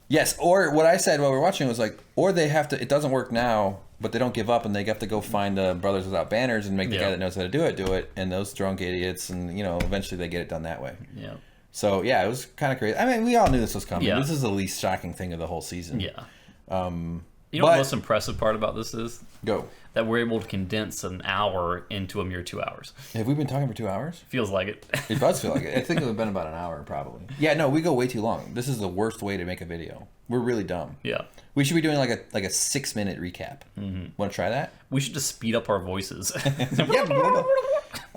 Yes, or what I said while we were watching was like, or they have to, it doesn't work now, but they don't give up and they have to go find the Brothers Without Banners and make the guy that knows how to do it, and those drunk idiots, and eventually they get it done that way. Yeah. So yeah, it was kind of crazy. I mean, we all knew this was coming. Yeah. This is the least shocking thing of the whole season. Yeah. You know what the most impressive part about this is? Go. That we're able to condense an hour into a mere 2 hours. Have we been talking for 2 hours? Feels like it. It does feel like it. I think it would have been about an hour, probably. Yeah, no, we go way too long. This is the worst way to make a video. We're really dumb. Yeah. We should be doing like a 6-minute recap. Mm-hmm. Want to try that? We should just speed up our voices.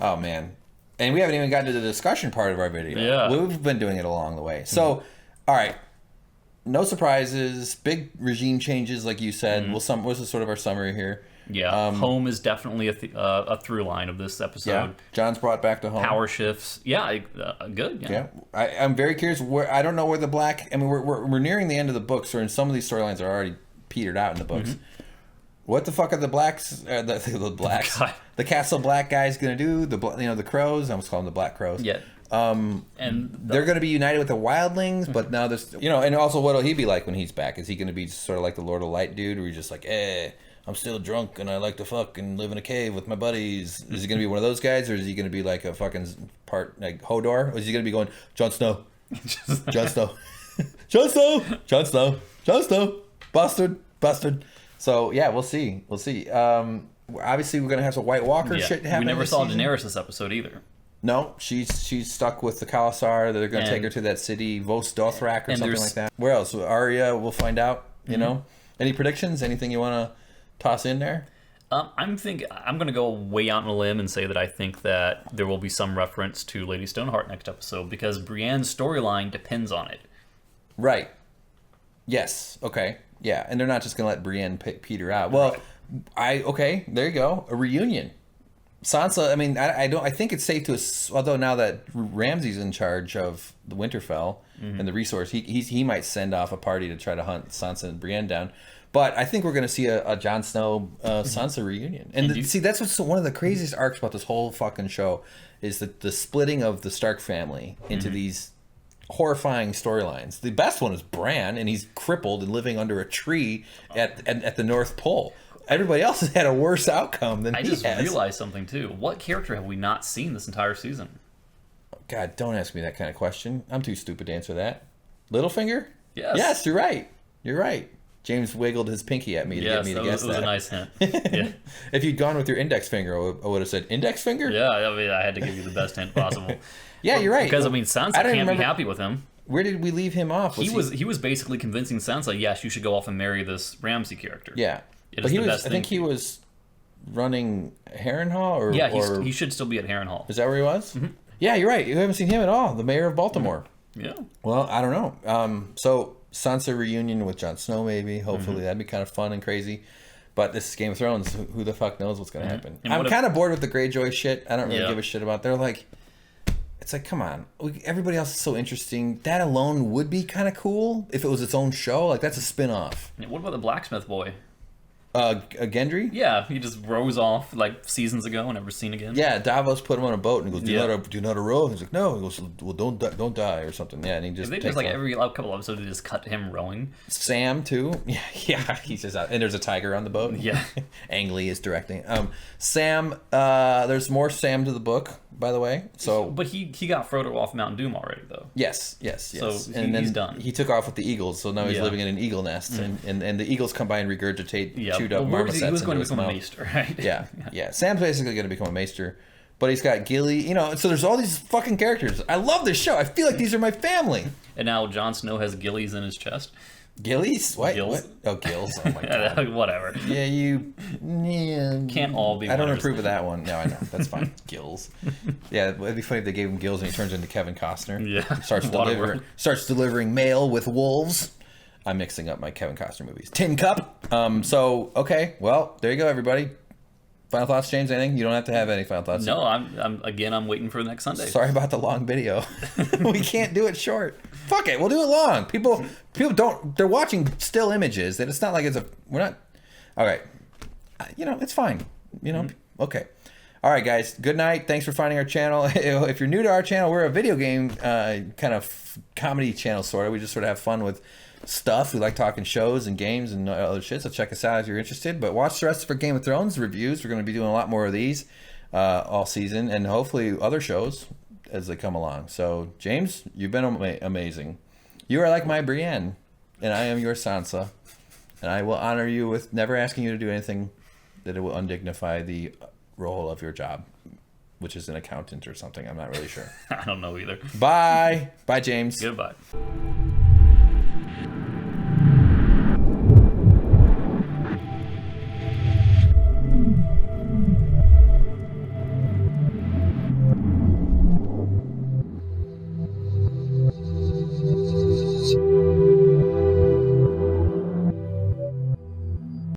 Oh, man. And we haven't even gotten to the discussion part of our video. Yeah. We've been doing it along the way. So, all right. No surprises, big regime changes, like you said. Mm-hmm. This is sort of our summary here. Yeah, home is definitely a through line of this episode. Yeah, Jon's brought back to home. Power shifts. Yeah, good. Yeah. I'm very curious. I don't know where the black. I mean, we're nearing the end of the books, or in some of these storylines are already petered out in the books. Mm-hmm. What the fuck are the blacks? The blacks. The Castle Black guys gonna do? The crows. I almost call them the Black Crows. Yeah. And they're going to be united with the wildlings, but now there's, and also what'll he be like when he's back? Is he going to be sort of like the Lord of Light dude, or he's just like, I'm still drunk and I like to fuck and live in a cave with my buddies? Is he going to be one of those guys, or is he going to be like a fucking part like Hodor? Or is he going to be going, Jon Snow, Jon Snow, Jon Snow, Jon Snow, Jon Snow, bastard. So yeah, we'll see. Obviously, we're going to have some White Walker shit happening. We never saw Daenerys this episode either. No, she's stuck with the Khalasar. They're going to take her to that city, Vos Dothrak or something like that. Where else? Arya, we'll find out, Any predictions? Anything you want to toss in there? I'm going to go way out on a limb and say that I think that there will be some reference to Lady Stoneheart next episode, because Brienne's storyline depends on it. Right. Yes. Okay. Yeah. And they're not just going to let Brienne peter out. Well, okay. There you go. A reunion. Sansa, I mean, I think it's safe to, although now that Ramsay's in charge of the Winterfell and the resource, he might send off a party to try to hunt Sansa and Brienne down. But I think we're going to see a Jon Snow Sansa reunion. And see, that's what's one of the craziest arcs about this whole fucking show, is the splitting of the Stark family into these horrifying storylines. The best one is Bran, and he's crippled and living under a tree at the North Pole. Everybody else has had a worse outcome than he has. I just realized something, too. What character have we not seen this entire season? God, don't ask me that kind of question. I'm too stupid to answer that. Littlefinger? Yes. Yes, you're right. You're right. James wiggled his pinky at me to get me to guess that. It was a nice hint. Yeah. If you'd gone with your index finger, I would have said index finger? Yeah, I mean, I had to give you the best hint possible. Yeah, you're right. Because, I mean, Sansa can't be happy with him. Where did we leave him off? He was basically convincing Sansa, yes, you should go off and marry this Ramsay character. Yeah. But I think he was running Harrenhal? He should still be at Harrenhal. Is that where he was? Mm-hmm. Yeah, you're right. You haven't seen him at all. The mayor of Baltimore. Yeah. Well, I don't know. So Sansa reunion with Jon Snow, maybe. Hopefully, that'd be kind of fun and crazy. But this is Game of Thrones. Who the fuck knows what's going to happen? I'm kind of bored with the Greyjoy shit. I don't really give a shit about. They're like, it's like, come on. Everybody else is so interesting. That alone would be kind of cool if it was its own show. Like, that's a spin-off. Yeah, what about the blacksmith boy? Gendry? Yeah, he just rose off like seasons ago and never seen again. Yeah, Davos put him on a boat and he goes, do you know how to row? He's like, no. He goes, well, don't die or something. Yeah, and he just just like every couple episodes, they just cut to him rowing. Sam too. Yeah, he's just out. And there's a tiger on the boat. Yeah. Ang Lee is directing. Sam, there's more Sam to the book, by the way. But he got Frodo off Mount Doom already, though. Yes. So and he's done. He took off with the eagles, so now he's living in an eagle nest, and the eagles come by and regurgitate chewed up marmosets. He was going to become a maester, right? Yeah. Sam's basically going to become a maester, but he's got Gilly. So there's all these fucking characters. I love this show. I feel like these are my family. And now Jon Snow has gillies in his chest. Gillies? What? Gills. What? Oh, gills. Oh my god. Whatever. Yeah, can't all be. I don't approve of that one. No, I know. That's fine. Gills. Yeah, it'd be funny if they gave him gills and he turns into Kevin Costner. Yeah. Starts delivering mail with wolves. I'm mixing up my Kevin Costner movies. Tin Cup. Okay. Well, there you go, everybody. Final thoughts, James? Anything? You don't have to have any final thoughts. No, I'm waiting for next Sunday. Sorry about the long video. We can't do it short. Fuck it, we'll do it long. People don't. They're watching still images, and it's not like we're not. All right, it's fine. Okay. All right, guys. Good night. Thanks for finding our channel. If you're new to our channel, we're a video game kind of comedy channel, sort of. We just sort of have fun with stuff. We like talking shows and games and other shit, so check us out if you're interested. But watch the rest of our Game of Thrones reviews. We're going to be doing a lot more of these all season, and hopefully other shows as they come along. So, James, you've been amazing. You are like my Brienne, and I am your Sansa. And I will honor you with never asking you to do anything that it will undignify the role of your job, which is an accountant or something. I'm not really sure. I don't know either. Bye. Bye, James. Goodbye.